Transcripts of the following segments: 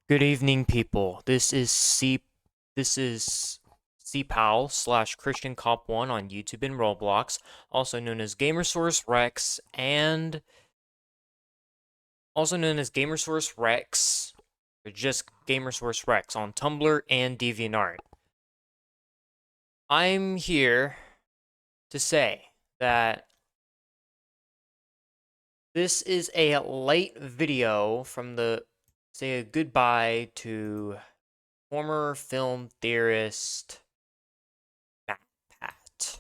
Good evening, people. This is CPAL slash Christian Cop 1 on YouTube and Roblox, also known as Gamersource Rex, and also known as Gamersource Rex, or just Gamersource Rex on Tumblr and DeviantArt. I'm here to say that this is a late video from the say a goodbye to former film theorist matpat.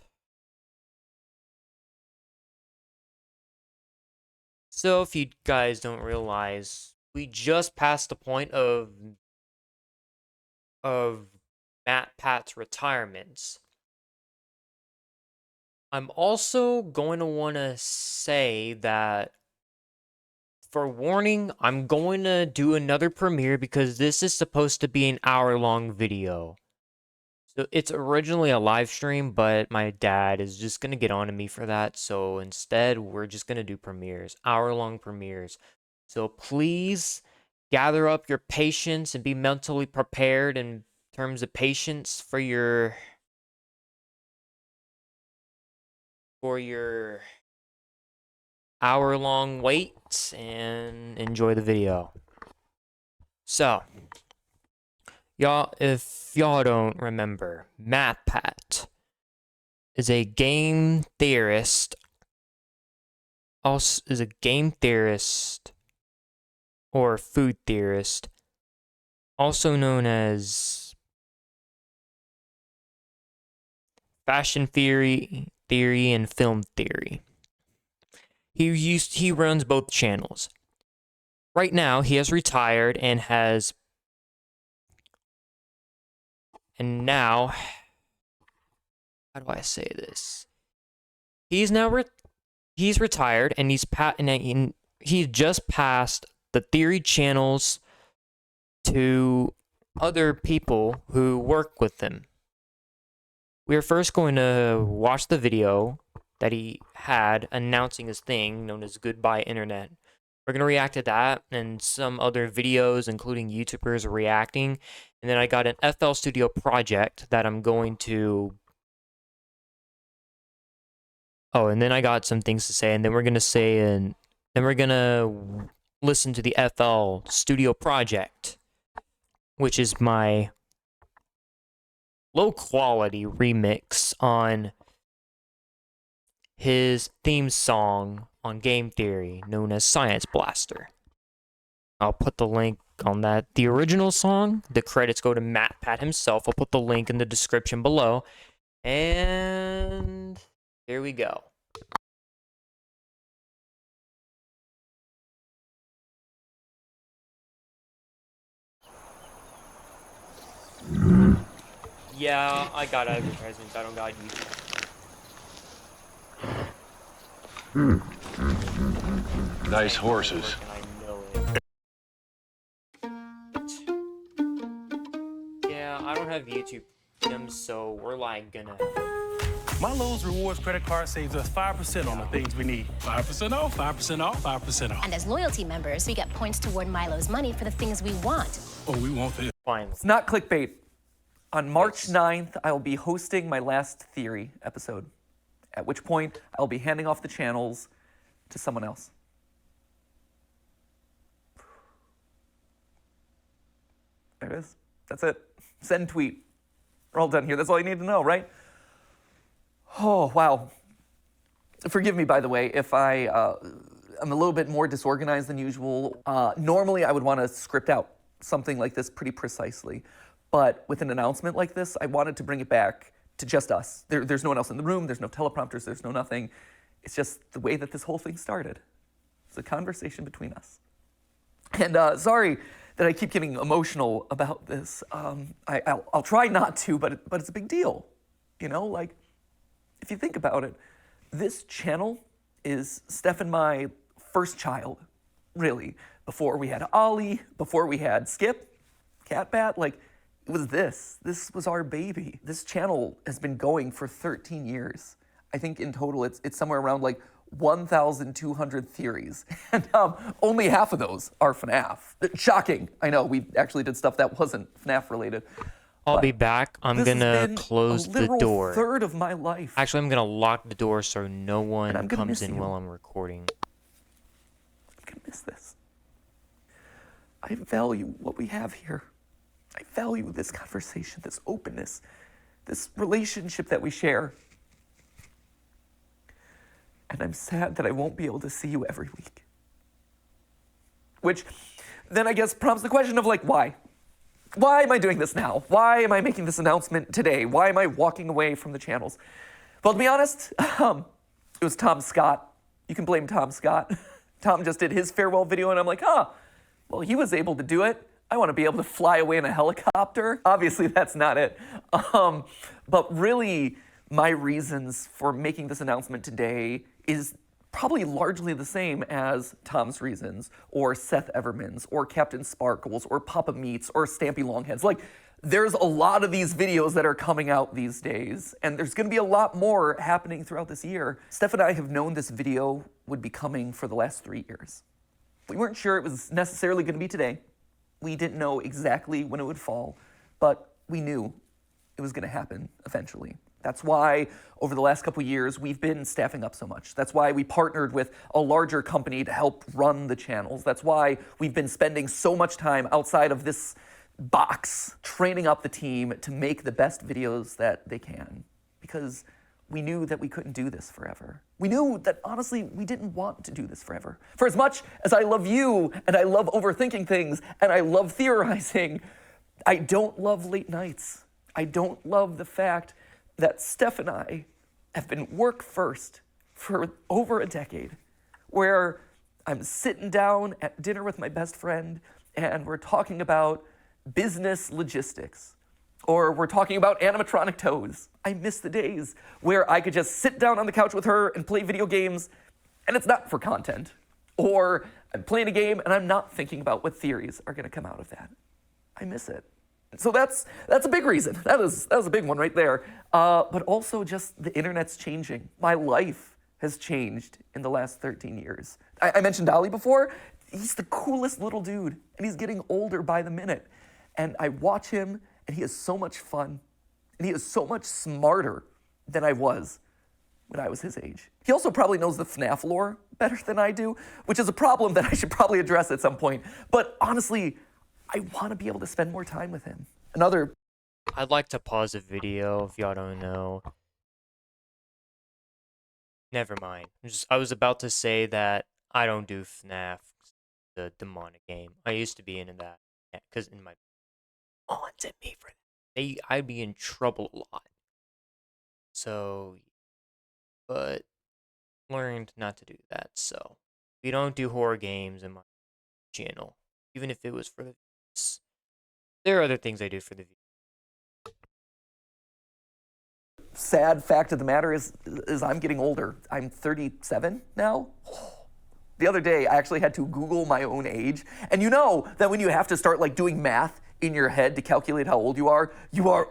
So if you guys don't realize, we just passed the point of matpat's retirements. I'm also going to want to say that, for warning, I'm going to do another premiere because this is supposed to be an hour-long video. So it's originally a live stream, but my dad is just going to get on to me for that. So instead, we're just going to do premieres, hour-long premieres. So please gather up your patience and be mentally prepared in terms of patience for your hour-long wait and enjoy the video. So, if y'all don't remember, matpat is a game theorist. Also, is a game theorist or food theorist, also known as fashion theory and film theory. He runs both channels. Right now, he has retired and now, how do I say this? He's retired and he's just passed the theory channels to other people who work with him. We are first going to watch the video that he had announcing his thing known as Goodbye Internet. We're going to react to that and some other videos, including YouTubers reacting. And then I got an FL Studio project that I'm going to... Oh, and then I got some things to say, and then we're going to listen to the FL Studio project, which is my low-quality remix on his theme song on Game Theory, known as Science Blaster. I'll put the link on that. The original song, the credits go to matpat himself. I'll put the link in the description below. And here we go. Yeah, I got advertisements. I don't got YouTube. Nice horses. Yeah, I don't have YouTube, so we're like gonna... Milo's Rewards credit card saves us 5% on the things we need. 5% off, 5% off, 5% off. And as loyalty members, we get points toward Milo's money for the things we want. Oh, we want this. Finally. It's not clickbait. On March 9th, I will be hosting my last Theory episode, at which point I will be handing off the channels to someone else. There it is. That's it. Send tweet. We're all done here. That's all you need to know, right? Oh, wow. Forgive me, by the way, if I'm a little bit more disorganized than usual. Normally, I would want to script out something like this pretty precisely. But with an announcement like this, I wanted to bring it back to just us. There's no one else in the room. There's no teleprompters. There's no nothing. It's just the way that this whole thing started. It's a conversation between us. And sorry that I keep getting emotional about this. I'll try not to, but it's a big deal. You know, like, if you think about it, this channel is Steph and my first child, really. Before we had Ollie, before we had Skip, Catbat, like, it was this. This was our baby. This channel has been going for 13 years. I think in total it's somewhere around like 1,200 theories, and only half of those are FNAF. Shocking. I know, we actually did stuff that wasn't FNAF related. I'll be back. I'm This has gonna been close a the literal door. third of my life. Actually, I'm gonna lock the door so no one I'm gonna comes miss in you. while I'm recording. I'm gonna miss this. I value what we have here. I value this conversation, this openness, this relationship that we share. And I'm sad that I won't be able to see you every week. Which then I guess prompts the question of like, why? Why am I doing this now? Why am I making this announcement today? Why am I walking away from the channels? Well, to be honest, it was Tom Scott. You can blame Tom Scott. Tom just did his farewell video and I'm like, well, he was able to do it. I want to be able to fly away in a helicopter. Obviously, that's not it. But really, my reasons for making this announcement today is probably largely the same as Tom's reasons, or Seth Everman's, or Captain Sparkles, or Papa Meats, or Stampy Longheads. Like, there's a lot of these videos that are coming out these days, and there's gonna be a lot more happening throughout this year. Steph and I have known this video would be coming for the last 3 years. We weren't sure it was necessarily gonna be today. We didn't know exactly when it would fall, but we knew it was gonna happen eventually. That's why over the last couple years, we've been staffing up so much. That's why we partnered with a larger company to help run the channels. That's why we've been spending so much time outside of this box, training up the team to make the best videos that they can. Because we knew that we couldn't do this forever. We knew that, honestly, we didn't want to do this forever. For as much as I love you, and I love overthinking things, and I love theorizing, I don't love late nights. I don't love the fact that Steph and I have been work first for over a decade, where I'm sitting down at dinner with my best friend and we're talking about business logistics, or we're talking about animatronic toes. I miss the days where I could just sit down on the couch with her and play video games, and it's not for content. Or I'm playing a game and I'm not thinking about what theories are gonna come out of that. I miss it. So that's a big reason. That was a big one right there. But also just the internet's changing. My life has changed in the last 13 years. I mentioned Dolly before. He's the coolest little dude, and he's getting older by the minute. And I watch him, and he is so much fun, and he is so much smarter than I was when I was his age. He also probably knows the FNAF lore better than I do, which is a problem that I should probably address at some point. But honestly, I want to be able to spend more time with him. I'd like to pause the video if y'all don't know. Never mind. I was about to say that I don't do FNAF, the demonic game. I used to be into that, because in my aunts at me for that. I'd be in trouble a lot. So, but learned not to do that. So, we don't do horror games in my channel, even if it was for the views. There are other things I do for the views. Sad fact of the matter is I'm getting older. I'm 37 now. The other day, I actually had to Google my own age. And you know that when you have to start like doing math in your head to calculate how old you are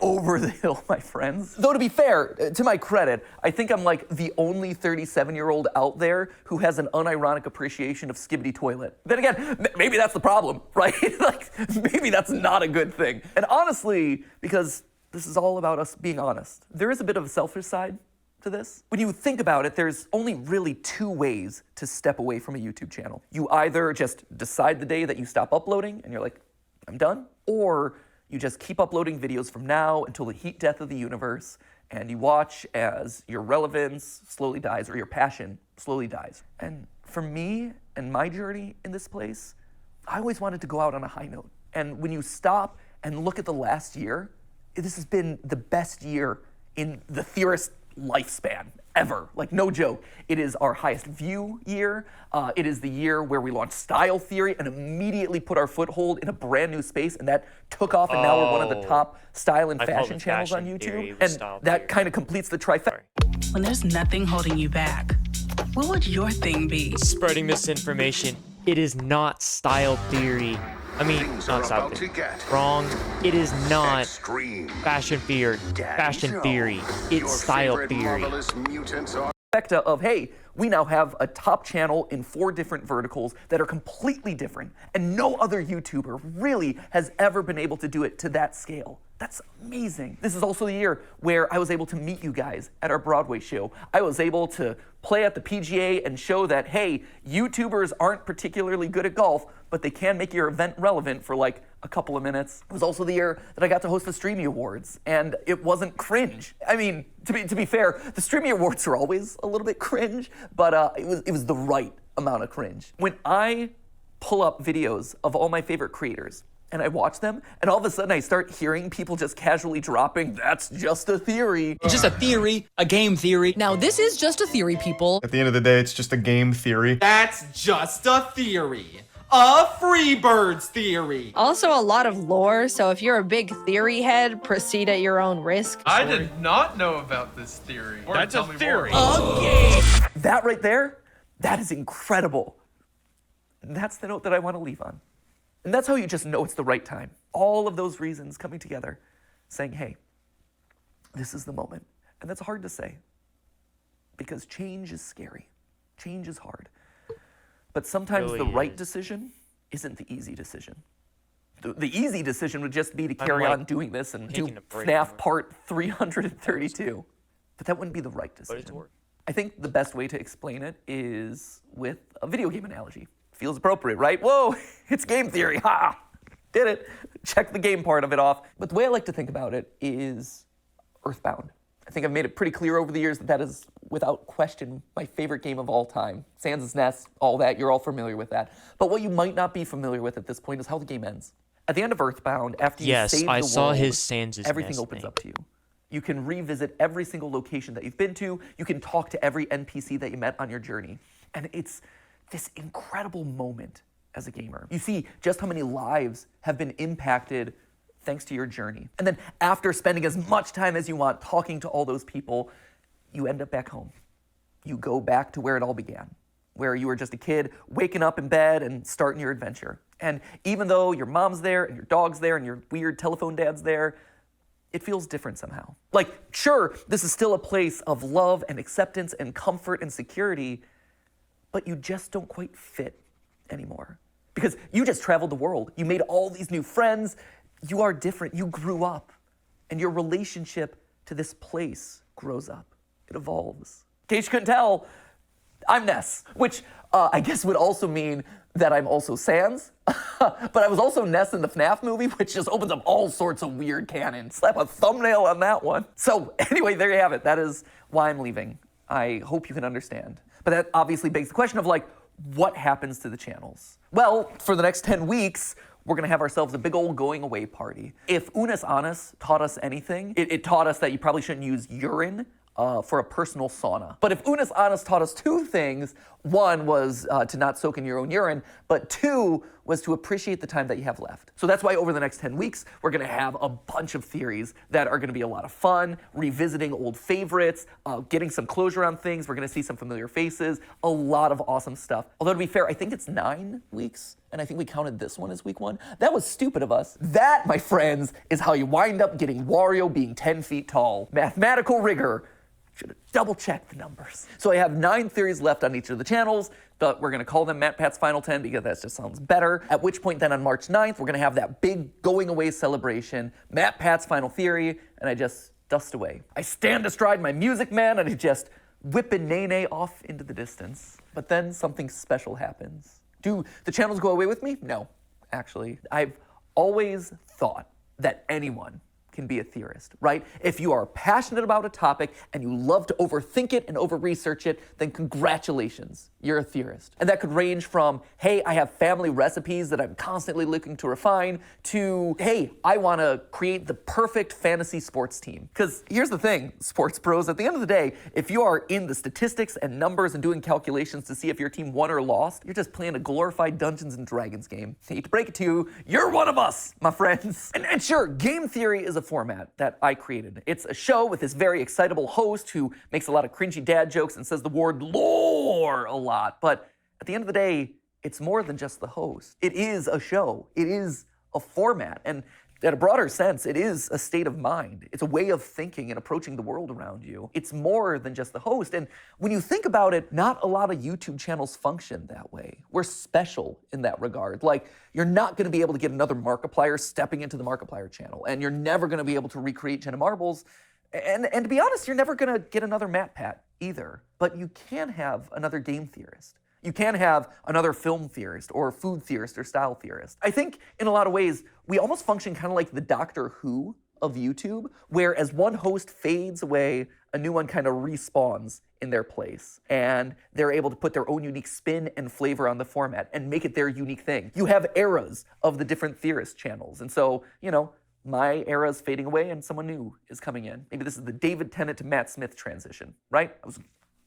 over the hill, my friends. Though to be fair, to my credit, I think I'm like the only 37-year-old out there who has an unironic appreciation of Skibbity Toilet. Then again, maybe that's the problem, right? Like, maybe that's not a good thing. And honestly, because this is all about us being honest, there is a bit of a selfish side to this. When you think about it, there's only really 2 ways to step away from a YouTube channel. You either just decide the day that you stop uploading and you're like, I'm done, or you just keep uploading videos from now until the heat death of the universe, and you watch as your relevance slowly dies or your passion slowly dies. And for me and my journey in this place, I always wanted to go out on a high note. And when you stop and look at the last year, this has been the best year in the theorist lifespan ever. Like, no joke. It is our highest view year. It is the year where we launched Style Theory and immediately put our foothold in a brand new space, and that took off, and now we're one of the top style and fashion channels on YouTube. And that kind of completes the trifecta. When there's nothing holding you back, what would your thing be? Spreading misinformation. It is not Style Theory. I mean, not Style Theory. Wrong. It is not Fashion Theory. It's Style Theory. trifecta of, hey, we now have a top channel in 4 different verticals that are completely different, and no other YouTuber really has ever been able to do it to that scale. That's amazing. This is also the year where I was able to meet you guys at our Broadway show. I was able to play at the PGA and show that, hey, YouTubers aren't particularly good at golf, but they can make your event relevant for like a couple of minutes. It was also the year that I got to host the Streamy Awards, and it wasn't cringe. I mean, to be fair, the Streamy Awards are always a little bit cringe, but it was the right amount of cringe. When I pull up videos of all my favorite creators, and I watch them, and all of a sudden I start hearing people just casually dropping, "That's just a theory." It's just a theory, a game theory. Now, this is just a theory, people. At the end of the day, it's just a game theory. That's just a theory. A Freebirds theory. Also, a lot of lore, so if you're a big theory head, proceed at your own risk. I did not know about this theory. That's a theory. That right there, that is incredible. And that's the note that I want to leave on. And that's how you just know it's the right time. All of those reasons coming together, saying, hey, this is the moment. And that's hard to say, because change is scary. Change is hard. But sometimes Really the right is. decision isn't the easy decision. The easy decision would just be to I'm, carry like, on doing this and do taking a break FNAF from it. part 332. But that wouldn't be the right But it's decision. work. I think the best way to explain it is with a video game analogy. Feels appropriate, right? Whoa, it's game theory, ha! Did it. Check the game part of it off. But the way I like to think about it is Earthbound. I think I've made it pretty clear over the years that that is, without question, my favorite game of all time. Sans' Nest, all that, you're all familiar with that. But what you might not be familiar with at this point is how the game ends. At the end of Earthbound, after you Yes, save I the saw world, his Sans' everything Nest opens thing. up to you. You can revisit every single location that you've been to. You can talk to every NPC that you met on your journey. And it's this incredible moment as a gamer. You see just how many lives have been impacted thanks to your journey. And then after spending as much time as you want talking to all those people, you end up back home. You go back to where it all began, where you were just a kid waking up in bed and starting your adventure. And even though your mom's there and your dog's there and your weird telephone dad's there, it feels different somehow. Like, sure, this is still a place of love and acceptance and comfort and security, but you just don't quite fit anymore. Because you just traveled the world. You made all these new friends. You are different. You grew up. And your relationship to this place grows up. It evolves. In case you couldn't tell, I'm Ness, which I guess would also mean that I'm also Sans. But I was also Ness in the FNAF movie, which just opens up all sorts of weird canon. Slap a thumbnail on that one. So anyway, there you have it. That is why I'm leaving. I hope you can understand. But that obviously begs the question of, like, what happens to the channels? Well, for the next 10 weeks, we're gonna have ourselves a big old going away party. If Unis Annus taught us anything, it taught us that you probably shouldn't use urine for a personal sauna. But if Unis Annus taught us 2 things, one was to not soak in your own urine, but 2 was to appreciate the time that you have left. So that's why over the next 10 weeks, we're gonna have a bunch of theories that are gonna be a lot of fun, revisiting old favorites, getting some closure on things. We're gonna see some familiar faces, a lot of awesome stuff. Although to be fair, I think it's 9 weeks, and I think we counted this one as week 1. That was stupid of us. That, my friends, is how you wind up getting Wario being 10 feet tall. Mathematical rigor. Should have double-checked the numbers. So I have 9 theories left on each of the channels, but we're gonna call them MatPat's Final 10 because that just sounds better. At which point then on March 9th, we're gonna have that big going away celebration, MatPat's Final Theory, and I just dust away. I stand astride my Music Man and I just whip a nay-nay off into the distance. But then something special happens. Do the channels go away with me? No, actually. I've always thought that anyone can be a theorist, right? If you are passionate about a topic and you love to overthink it and over-research it, then congratulations, you're a theorist. And that could range from, hey, I have family recipes that I'm constantly looking to refine, to, hey, I wanna create the perfect fantasy sports team. Because here's the thing, sports pros, at the end of the day, if you are in the statistics and numbers and doing calculations to see if your team won or lost, you're just playing a glorified Dungeons and Dragons game. I hate to break it to you, you're one of us, my friends. And sure, game theory is a format that I created. It's a show with this very excitable host who makes a lot of cringy dad jokes and says the word lore a lot. But at the end of the day, it's more than just the host. It is a show. It is a format. And In a broader sense, it is a state of mind. It's a way of thinking and approaching the world around you. It's more than just the host. And when you think about it, not a lot of YouTube channels function that way. We're special in that regard. Like, you're not going to be able to get another Markiplier stepping into the Markiplier channel, and you're never going to be able to recreate Jenna Marbles. And to be honest, you're never going to get another matpat either. But you can have another game theorist. You can have another film theorist or food theorist or style theorist. I think in a lot of ways, we almost function kind of like the Doctor Who of YouTube, where as one host fades away, a new one kind of respawns in their place. And they're able to put their own unique spin and flavor on the format and make it their unique thing. You have eras of the different theorist channels. And so, you know, my era is fading away and someone new is coming in. Maybe this is the David Tennant to Matt Smith transition, right? That was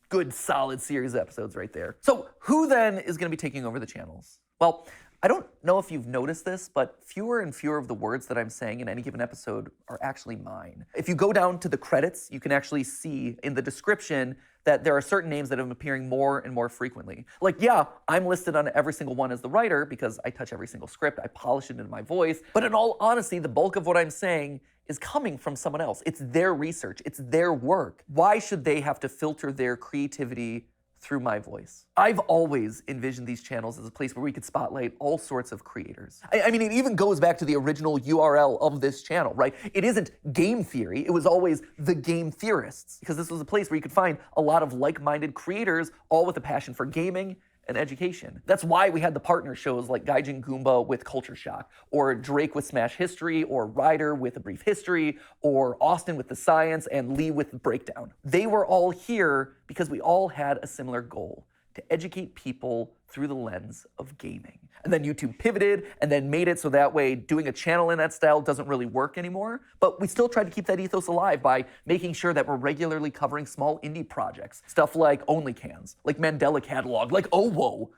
good, solid series of episodes right there. So who then is going to be taking over the channels? Well, I don't know if you've noticed this, but fewer and fewer of the words that I'm saying in any given episode are actually mine. If you go down to the credits, you can actually see in the description that there are certain names that have been appearing more and more frequently. Like, yeah, I'm listed on every single one as the writer because I touch every single script, I polish it into my voice, but in all honesty, the bulk of what I'm saying is coming from someone else. It's their research, it's their work. Why should they have to filter their creativity through my voice? I've always envisioned these channels as a place where we could spotlight all sorts of creators. I mean, it even goes back to the original URL of this channel, right? It isn't game theory, it was always the game theorists, because this was a place where you could find a lot of like-minded creators, all with a passion for gaming and education. That's why we had the partner shows like Gaijin Goomba with Culture Shock, or Drake with Smash History, or Ryder with A Brief History, or Austin with The Science, and Lee with The Breakdown. They were all here because we all had a similar goal: to educate people through the lens of gaming. And then YouTube pivoted and then made it so that way doing a channel in that style doesn't really work anymore. But we still tried to keep that ethos alive by making sure that we're regularly covering small indie projects. Stuff like OnlyCans, like Mandela Catalog, like OWO.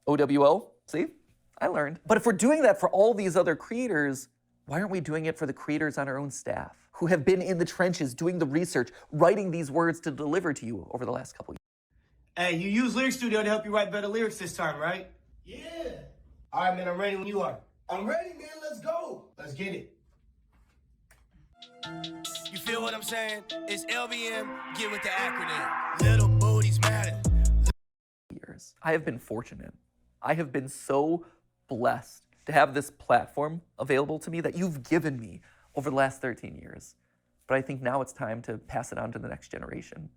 OWO? See? I learned. But if we're doing that for all these other creators, why aren't we doing it for the creators on our own staff who have been in the trenches doing the research, writing these words to deliver to you over the last couple years? Hey, you use Lyric Studio to help you write better lyrics this time, right? Yeah. All right, man, I'm ready when you are. I'm ready, man. Let's go. Let's get it. You feel what I'm saying? It's LBM, get with the acronym. Little booties matter. Years. I have been fortunate. I have been so blessed to have this platform available to me that you've given me over the last 13 years. But I think now it's time to pass it on to the next generation.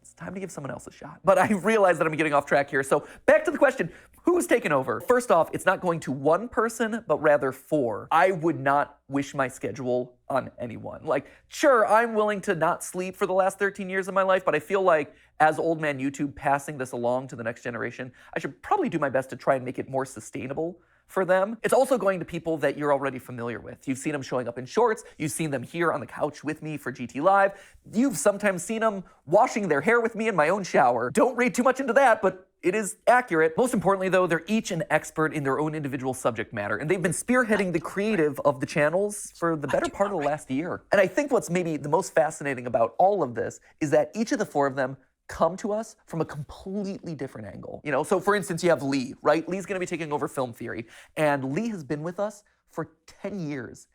It's time to give someone else a shot. But I realize that I'm getting off track here. So back to the question, who's taking over? First off, it's not going to one person, but rather 4. I would not wish my schedule on anyone. Like, sure, I'm willing to not sleep for the last 13 years of my life, but I feel like as old man YouTube passing this along to the next generation, I should probably do my best to try and make it more sustainable for them. It's also going to people that you're already familiar with. You've seen them showing up in shorts. You've seen them here on the couch with me for GT Live. You've sometimes seen them washing their hair with me in my own shower. Don't read too much into that, but it is accurate. Most importantly, though, they're each an expert in their own individual subject matter, and they've been spearheading the creative of the channels for the better part of the last year. And I think what's maybe the most fascinating about all of this is that each of the 4 of them come to us from a completely different angle. You know, so for instance, you have Lee, right? Lee's gonna be taking over film theory, and Lee has been with us for 10 years.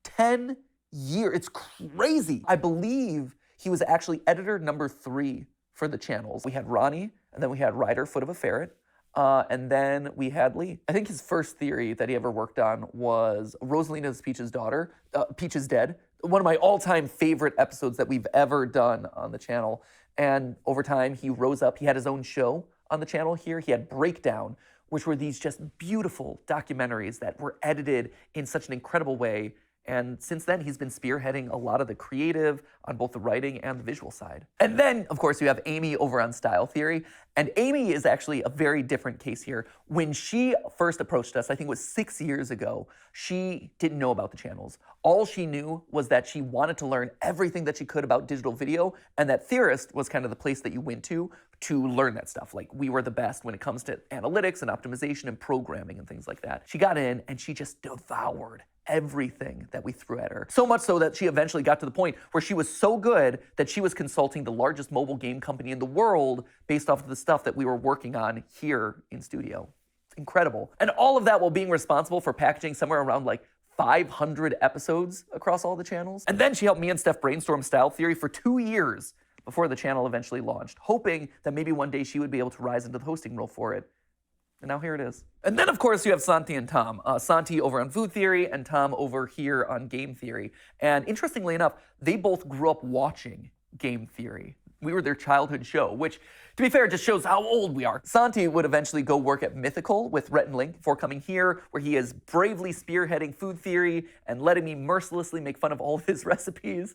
10 years, it's crazy. I believe he was actually editor number 3 for the channels. We had Ronnie, and then we had Ryder, Foot of a Ferret, and then we had Lee. I think his first theory that he ever worked on was Rosalina's Peach's daughter, Peach is Dead, one of my all-time favorite episodes that we've ever done on the channel. And over time, he rose up. He had his own show on the channel here. He had Breakdown, which were these just beautiful documentaries that were edited in such an incredible way. And since then, he's been spearheading a lot of the creative on both the writing and the visual side. And then, of course, you have Amy over on Style Theory. And Amy is actually a very different case here. When she first approached us, I think it was 6 years ago, she didn't know about the channels. All she knew was that she wanted to learn everything that she could about digital video, and that Theorist was kind of the place that you went to learn that stuff. Like, we were the best when it comes to analytics and optimization and programming and things like that. She got in and she just devoured everything that we threw at her. So much so that she eventually got to the point where she was so good that she was consulting the largest mobile game company in the world based off of the stuff that we were working on here in studio. It's incredible. And all of that while being responsible for packaging somewhere around like 500 episodes across all the channels. And then she helped me and Steph brainstorm style theory for 2 years before the channel eventually launched, hoping that maybe one day she would be able to rise into the hosting role for it. And now here it is. And then, of course, you have Santi and Tom. Santi over on Food Theory and Tom over here on Game Theory. And interestingly enough, they both grew up watching Game Theory. We were their childhood show, which, to be fair, just shows how old we are. Santi would eventually go work at Mythical with Rhett and Link before coming here, where he is bravely spearheading Food Theory and letting me mercilessly make fun of all of his recipes.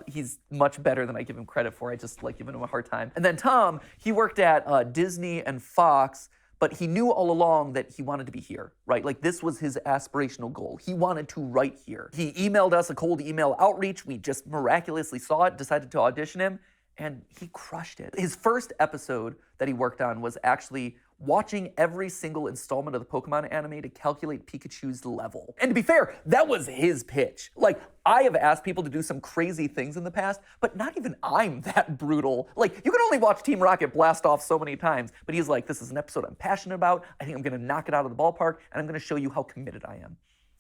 He's much better than I give him credit for. I just like giving him a hard time. And then Tom, he worked at Disney and Fox, but he knew all along that he wanted to be here, right? Like, this was his aspirational goal. He wanted to write here. He emailed us a cold email outreach. We just miraculously saw it, decided to audition him, and he crushed it. His first episode that he worked on was actually watching every single installment of the Pokemon anime to calculate Pikachu's level. And to be fair, that was his pitch. Like, I have asked people to do some crazy things in the past, but not even I'm that brutal. Like, you can only watch Team Rocket blast off so many times, but he's like, this is an episode I'm passionate about. I think I'm gonna knock it out of the ballpark, and I'm gonna show you how committed I am.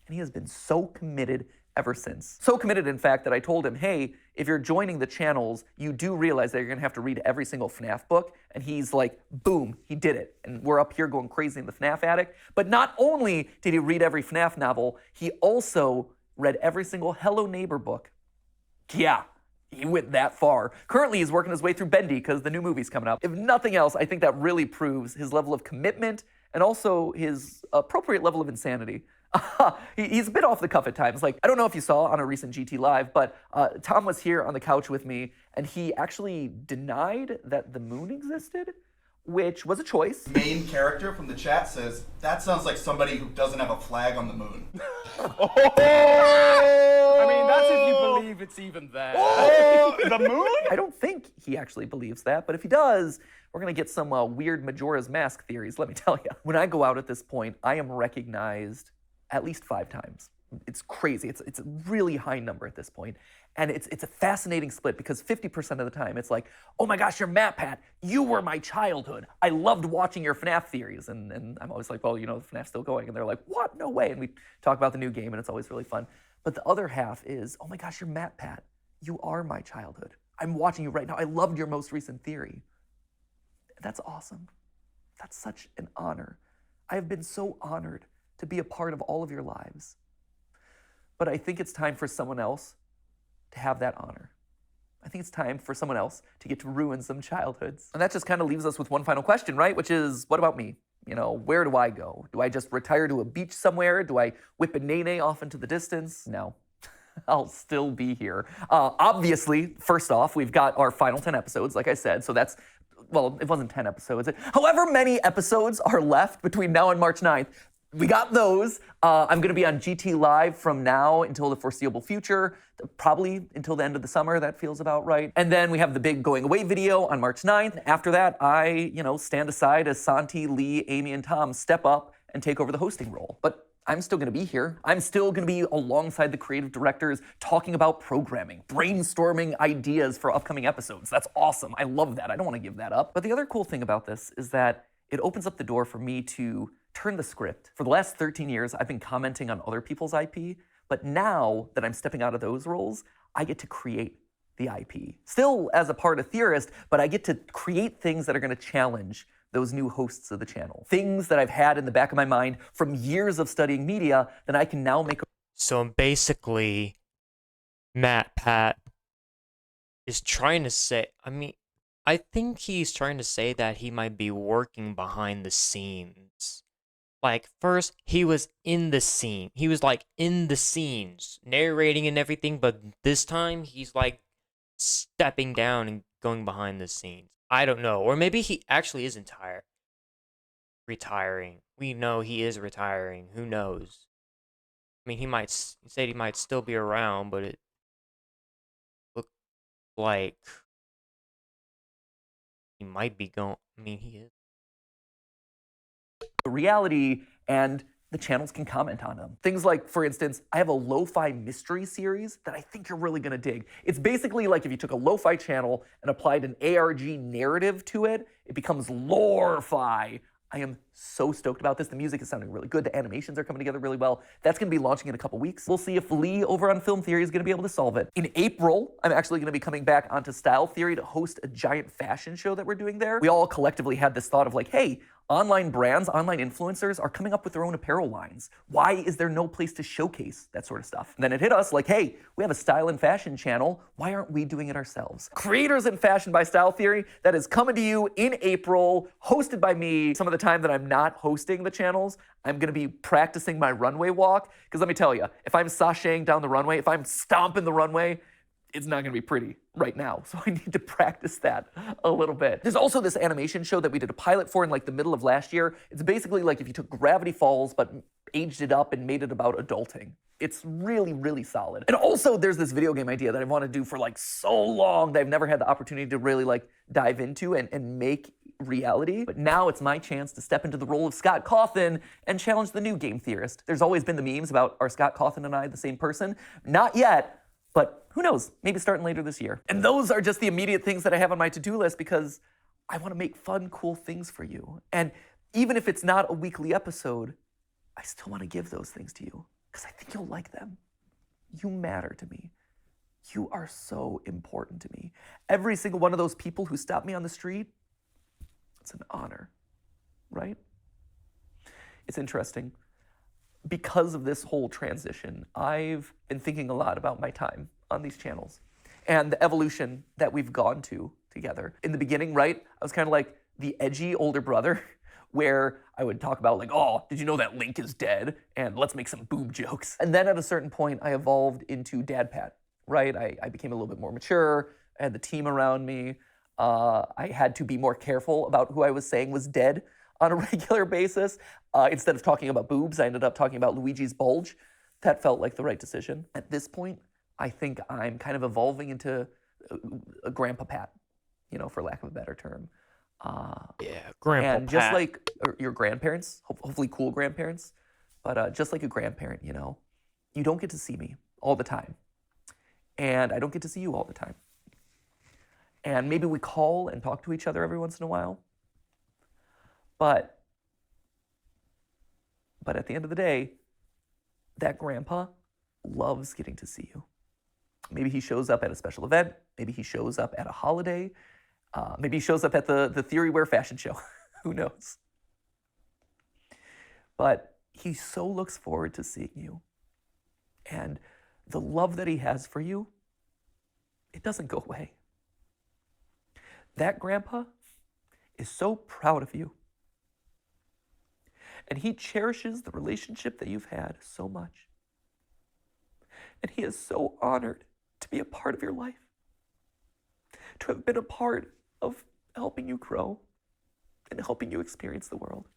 And he has been so committed ever since. So committed, in fact, that I told him, hey, if you're joining the channels, you do realize that you're gonna have to read every single FNAF book. And he's like, boom, he did it. And we're up here going crazy in the FNAF attic. But not only did he read every FNAF novel, he also read every single Hello Neighbor book. Yeah, he went that far. Currently, he's working his way through Bendy because the new movie's coming up. If nothing else, I think that really proves his level of commitment and also his appropriate level of insanity. He's a bit off the cuff at times. Like, I don't know if you saw on a recent GT Live, but Tom was here on the couch with me, and he actually denied that the moon existed, which was a choice. Main character from the chat says, that sounds like somebody who doesn't have a flag on the moon. I mean, that's if you believe it's even there. The moon? I don't think he actually believes that, but if he does, we're gonna get some weird Majora's Mask theories, let me tell you. When I go out at this point, I am recognized at least 5 times. It's crazy. It's a really high number at this point. And it's a fascinating split because 50% of the time it's like, oh my gosh, you're matpat. You were my childhood. I loved watching your FNAF theories. And I'm always like, well, you know, FNAF's still going. And they're like, what? No way. And we talk about the new game and it's always really fun. But the other half is, oh my gosh, you're matpat. You are my childhood. I'm watching you right now. I loved your most recent theory. That's awesome. That's such an honor. I have been so honored to be a part of all of your lives. But I think it's time for someone else to have that honor. I think it's time for someone else to get to ruin some childhoods. And that just kind of leaves us with one final question, right? Which is, what about me? You know, where do I go? Do I just retire to a beach somewhere? Do I whip a nene off into the distance? No. I'll still be here. Obviously, first off, we've got our final 10 episodes, like I said, so that's, well, it wasn't 10 episodes. However many episodes are left between now and March 9th, we got those. I'm gonna be on GT Live from now until the foreseeable future, probably until the end of the summer, that feels about right. And then we have the big going away video on March 9th. After that, I, stand aside as Santi, Lee, Amy, and Tom step up and take over the hosting role. But I'm still gonna be here. I'm still gonna be alongside the creative directors talking about programming, brainstorming ideas for upcoming episodes. That's awesome, I love that, I don't wanna give that up. But the other cool thing about this is that it opens up the door for me to turn the script. For the last 13 years, I've been commenting on other people's IP, but now that I'm stepping out of those roles, I get to create the IP. Still as a part of Theorist, but I get to create things that are gonna challenge those new hosts of the channel. Things that I've had in the back of my mind from years of studying media that I can now make. So basically, matpat is trying to say, I think he's trying to say that he might be working behind the scenes. Like, first, he was in the scene. He was, like, in the scenes, narrating and everything, but this time, he's, like, stepping down and going behind the scenes. I don't know. Or maybe he actually isn't retiring. We know he is retiring. Who knows? I mean, he said he might still be around, but it looked like he might be going. I mean, he is. The reality, and the channels can comment on them. Things like, for instance, I have a lo-fi mystery series that I think you're really gonna dig. It's basically like if you took a lo-fi channel and applied an ARG narrative to it, it becomes lore-fi. I am so stoked about this. The music is sounding really good. The animations are coming together really well. That's going to be launching in a couple weeks. We'll see if Lee over on Film Theory is going to be able to solve it. In April, I'm actually going to be coming back onto Style Theory to host a giant fashion show that we're doing there. We all collectively had this thought of like, hey, online brands, online influencers are coming up with their own apparel lines. Why is there no place to showcase that sort of stuff? And then it hit us like, hey, we have a style and fashion channel. Why aren't we doing it ourselves? Creators in Fashion by Style Theory, that is coming to you in April, hosted by me. Some of the time that I'm not hosting the channels, I'm gonna be practicing my runway walk. Because let me tell you, if I'm sashaying down the runway, if I'm stomping the runway, it's not gonna be pretty right now. So I need to practice that a little bit. There's also this animation show that we did a pilot for in like the middle of last year. It's basically like if you took Gravity Falls, but aged it up and made it about adulting. It's really, really solid. And also there's this video game idea that I wanna do for like so long that I've never had the opportunity to really like dive into and make reality. But now it's my chance to step into the role of Scott Cawthon and challenge the new game theorist. There's always been the memes about, are Scott Cawthon and I the same person? Not yet. But who knows, maybe starting later this year. And those are just the immediate things that I have on my to-do list because I want to make fun, cool things for you. And even if it's not a weekly episode, I still want to give those things to you because I think you'll like them. You matter to me. You are so important to me. Every single one of those people who stop me on the street, it's an honor, right? It's interesting. Because of this whole transition, I've been thinking a lot about my time on these channels and the evolution that we've gone to together. In the beginning, right, I was kind of like the edgy older brother where I would talk about like, oh, did you know that Link is dead? And let's make some boob jokes. And then at a certain point, I evolved into Dad Pat, right? I became a little bit more mature. I had the team around me. I had to be more careful about who I was saying was dead on a regular basis. Instead of talking about boobs, I ended up talking about Luigi's bulge. That felt like the right decision. At this point, I think I'm kind of evolving into a Grandpa Pat, you know, for lack of a better term. Grandpa and just Pat. like your grandparents, hopefully cool grandparents, but just like a grandparent, you know, you don't get to see me all the time. And I don't get to see you all the time. And maybe we call and talk to each other every once in a while. But at the end of the day, that grandpa loves getting to see you. Maybe he shows up at a special event. Maybe he shows up at a holiday. Maybe he shows up at the Theory Wear fashion show. Who knows? But he so looks forward to seeing you. And the love that he has for you, it doesn't go away. That grandpa is so proud of you. And he cherishes the relationship that you've had so much. And he is so honored to be a part of your life, to have been a part of helping you grow and helping you experience the world.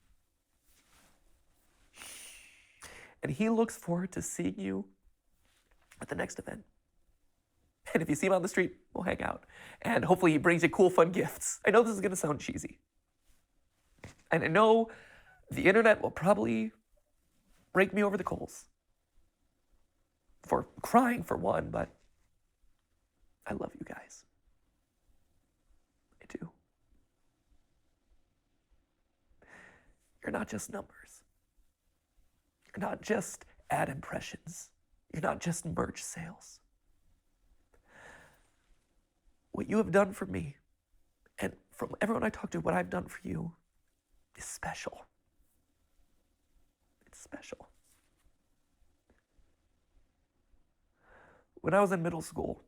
And he looks forward to seeing you at the next event. And if you see him on the street, we'll hang out. And hopefully he brings you cool, fun gifts. I know this is gonna sound cheesy. And I know the internet will probably break me over the coals for crying for one, but I love you guys. I do. You're not just numbers. You're not just ad impressions. You're not just merch sales. What you have done for me, and from everyone I talk to, what I've done for you is special. It's special. When I was in middle school,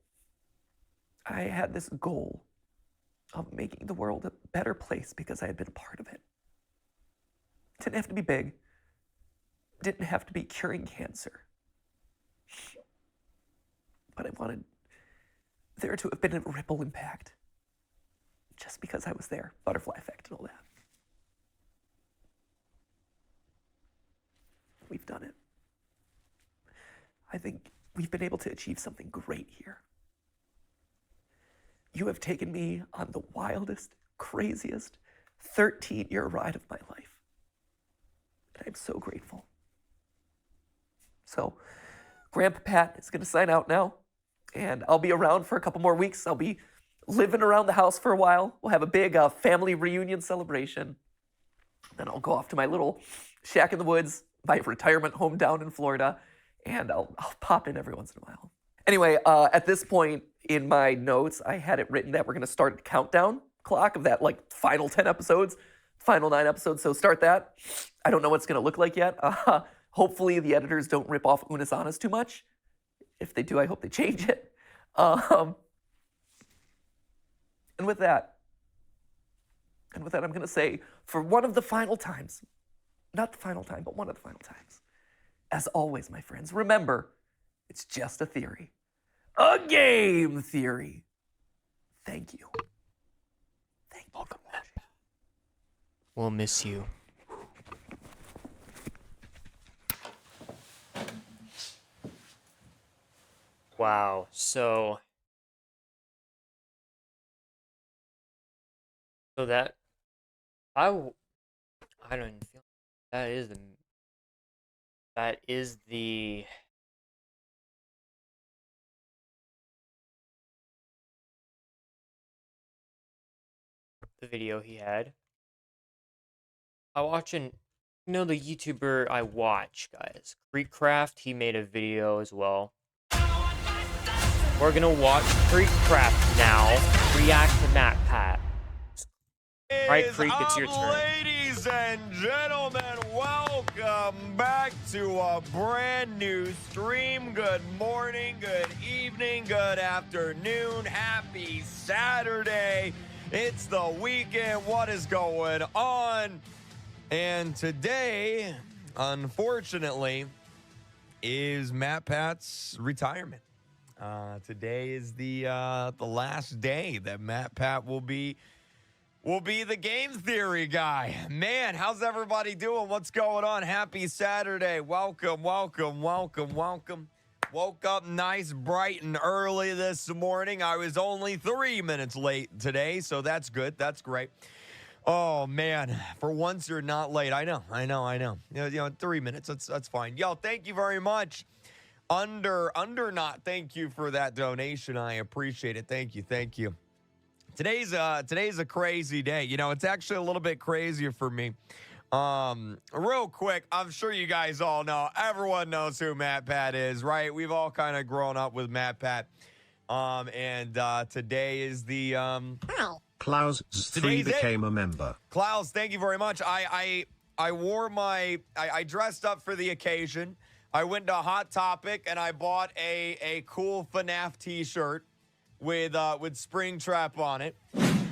I had this goal of making the world a better place because I had been a part of it. It didn't have to be big. It didn't have to be curing cancer. But I wanted there to have been a ripple impact just because I was there. Butterfly effect and all that. We've done it. I think we've been able to achieve something great here. You have taken me on the wildest, craziest 13-year ride of my life. And I'm so grateful. So, Grandpa Pat is gonna sign out now, and I'll be around for a couple more weeks. I'll be living around the house for a while. We'll have a big family reunion celebration. Then I'll go off to my little shack in the woods, my retirement home down in Florida, and I'll pop in every once in a while. Anyway, at this point in my notes, I had it written that we're going to start a countdown clock of that like final 10 episodes, final 9 episodes. So start that. I don't know what it's going to look like yet. Hopefully the editors don't rip off Unis Honest too much. If they do, I hope they change it. And with that, I'm going to say, for one of the final times, not the final time, but one of the final times, as always, my friends, remember, it's just a theory. A game theory. Thank you. Thank you. Welcome back. We'll miss you. Wow. So that I don't even feel that is the video he had. I watching, the YouTuber I watch, guys, Creekcraft. He made a video as well. We're gonna watch Creekcraft now react to matpat. Right, Creek, it's your turn. Ladies and gentlemen, welcome back to a brand new stream. Good morning, good evening, good afternoon. Happy Saturday. It's the weekend. What is going on? And today, unfortunately, is matpat's retirement. Today is the last day that matpat will be the game theory guy. Man, how's everybody doing? What's going on? Happy Saturday. Welcome, welcome, welcome, welcome. Woke up nice, bright, and early this morning. I was only 3 minutes late today, so that's good. That's great. Oh, man. For once, you're not late. I know. 3 minutes. That's fine. Yo, thank you very much. Under not, thank you for that donation. I appreciate it. Thank you. Today's a crazy day. It's actually a little bit crazier for me. Real quick, I'm sure you guys all know. Everyone knows who matpat is, right? We've all kind of grown up with matpat. And today is the Klaus 3 became a member. Klaus, thank you very much. I dressed up for the occasion. I went to Hot Topic and I bought a cool FNAF t-shirt with Springtrap on it.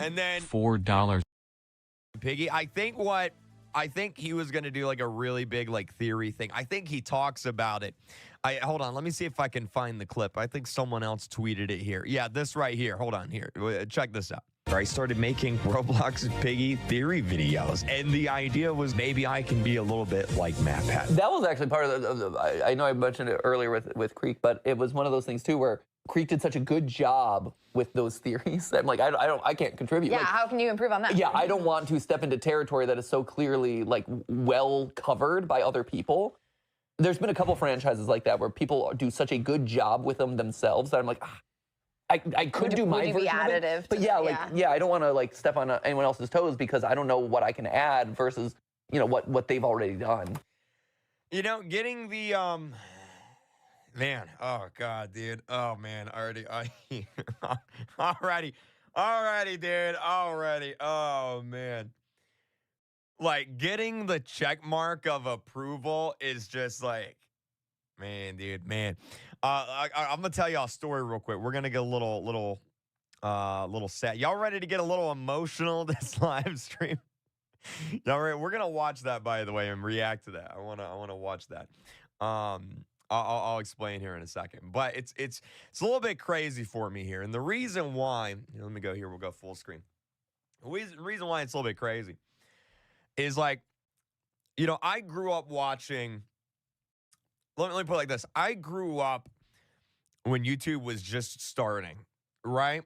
And then $4 Piggy, I think he was gonna do like a really big like theory thing. I think he talks about it. Hold on, let me see if I can find the clip. I think someone else tweeted it here. Yeah, this right here. Hold on here. Check this out. I started making Roblox Piggy theory videos, and the idea was maybe I can be a little bit like matpat. That was actually part of I know I mentioned it earlier with Creek, but it was one of those things too where Creek did such a good job with those theories that I'm like, I can't contribute. Yeah, like, how can you improve on that? Yeah, I don't want to step into territory that is so clearly like well covered by other people. There's been a couple franchises like that where people do such a good job with them themselves that I'm like, I could do my version of it. But yeah, I don't want to like step on anyone else's toes because I don't know what I can add versus what they've already done. Getting the man, oh god, dude, oh man, already, dude, oh man. Like, getting the check mark of approval is just like, man, dude, man. I'm gonna tell y'all a story real quick. We're gonna get a little sad. Y'all ready to get a little emotional this live stream? Y'all ready? We're gonna watch that, by the way, and react to that. I wanna watch that. I'll explain here in a second, but it's a little bit crazy for me here, and the reason why. Let me go here. We'll go full screen. The reason why it's a little bit crazy is like, I grew up watching. Let me put it like this. I grew up when YouTube was just starting, right?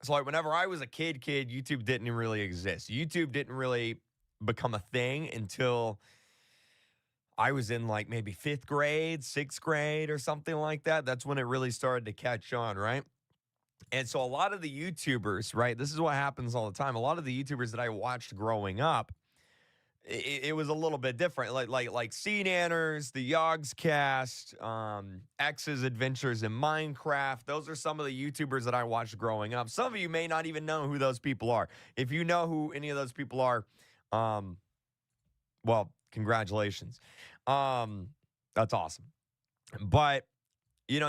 So like whenever I was a kid, YouTube didn't really exist. YouTube didn't really become a thing until I was in like maybe 5th grade, 6th grade or something like that. That's when it really started to catch on, right? And so a lot of the YouTubers, right? This is what happens all the time. A lot of the YouTubers that I watched growing up, it was a little bit different. Like Sea Nanners, the Yogs Cast, X's Adventures in Minecraft. Those are some of the YouTubers that I watched growing up. Some of you may not even know who those people are. If you know who any of those people are, well, congratulations. That's awesome. But,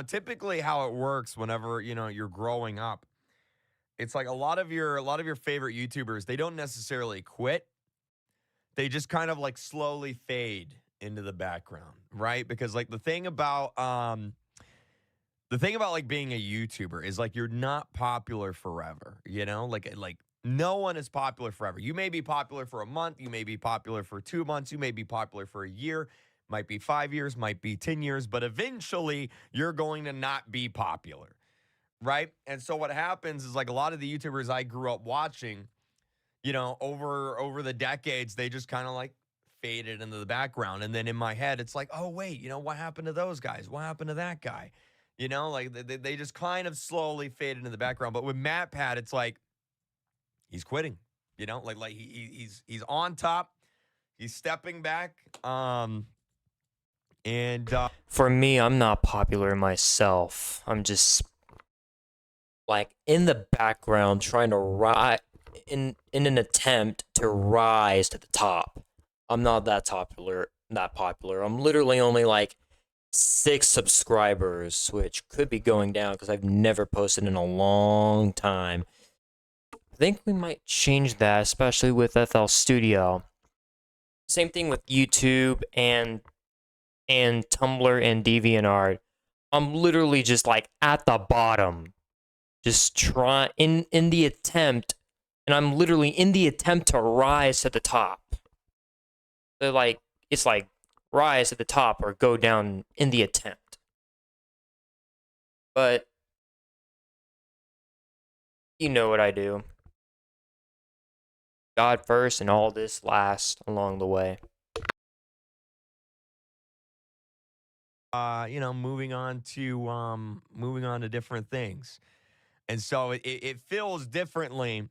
typically how it works whenever, you're growing up, it's like a lot of your favorite YouTubers, they don't necessarily quit. They just kind of like slowly fade into the background, right? Because like the thing about like being a YouTuber is like you're not popular forever, Like no one is popular forever. You may be popular for a month, you may be popular for 2 months, you may be popular for a year, might be 5 years, might be 10 years, but eventually you're going to not be popular, right? And so what happens is like a lot of the YouTubers I grew up watching, over the decades, they just kind of like faded into the background. And then in my head, it's like, oh, wait, what happened to those guys? What happened to that guy? Like they just kind of slowly faded into the background. But with MatPat, it's like he's quitting, like he's on top. He's stepping back. For me, I'm not popular myself. I'm just like in the background trying to rise in an attempt to rise to the top. I'm not that popular. I'm literally only like 6 subscribers, which could be going down because I've never posted in a long time. I think we might change that, especially with FL Studio. Same thing with YouTube and Tumblr and DeviantArt. I'm literally just like at the bottom, just trying in the attempt. And I'm literally in the attempt to rise to the top. So like, it's like rise at the top or go down in the attempt. But you know what I do. God first and all this last along the way. Moving on to different things. And so it feels differently.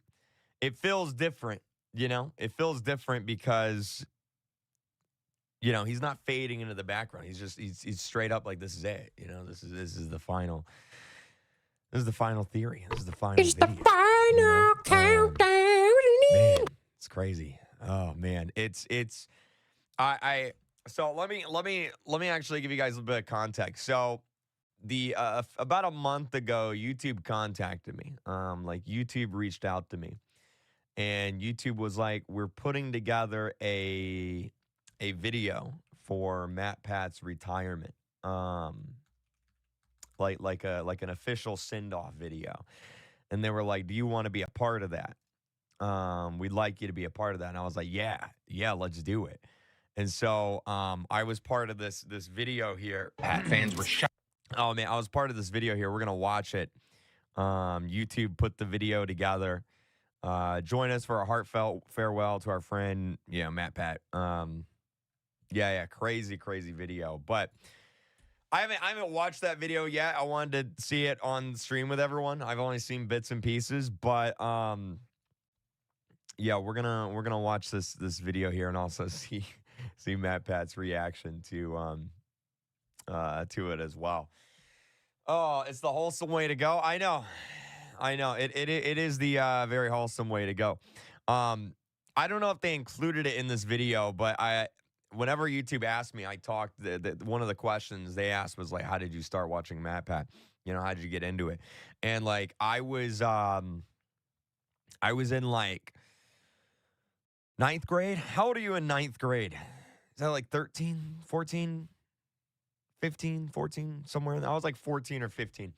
It feels different, It feels different because, he's not fading into the background. He's straight up like, this is it. This is the final. This is the final theory. This is the final video. The final countdown. Man, it's crazy. Oh man, so let me actually give you guys a bit of context. So the about a month ago, YouTube contacted me. Like YouTube reached out to me. And YouTube was like, we're putting together a video for MatPat's retirement. Like an official send-off video. And they were like, do you want to be a part of that? We'd like you to be a part of that. And I was like, yeah, let's do it. And so I was part of this video here. Pat fans were shocked. Oh man, I was part of this video here. We're gonna watch it. YouTube put the video together. Join us for a heartfelt farewell to our friend, MatPat. Crazy video. But I haven't watched that video yet. I wanted to see it on stream with everyone. I've only seen bits and pieces, but we're gonna watch this video here and also see MatPat's reaction to it as well. Oh, it's the wholesome way to go. I know. It is the very wholesome way to go. I don't know if they included it in this video, but whenever YouTube asked me, I talked. One of the questions they asked was like, "How did you start watching MatPat? How did you get into it?" And like, I was in like 9th grade. How old are you in 9th grade? Is that like 13, 14, 15, 14, somewhere in there? I was like 14 or 15.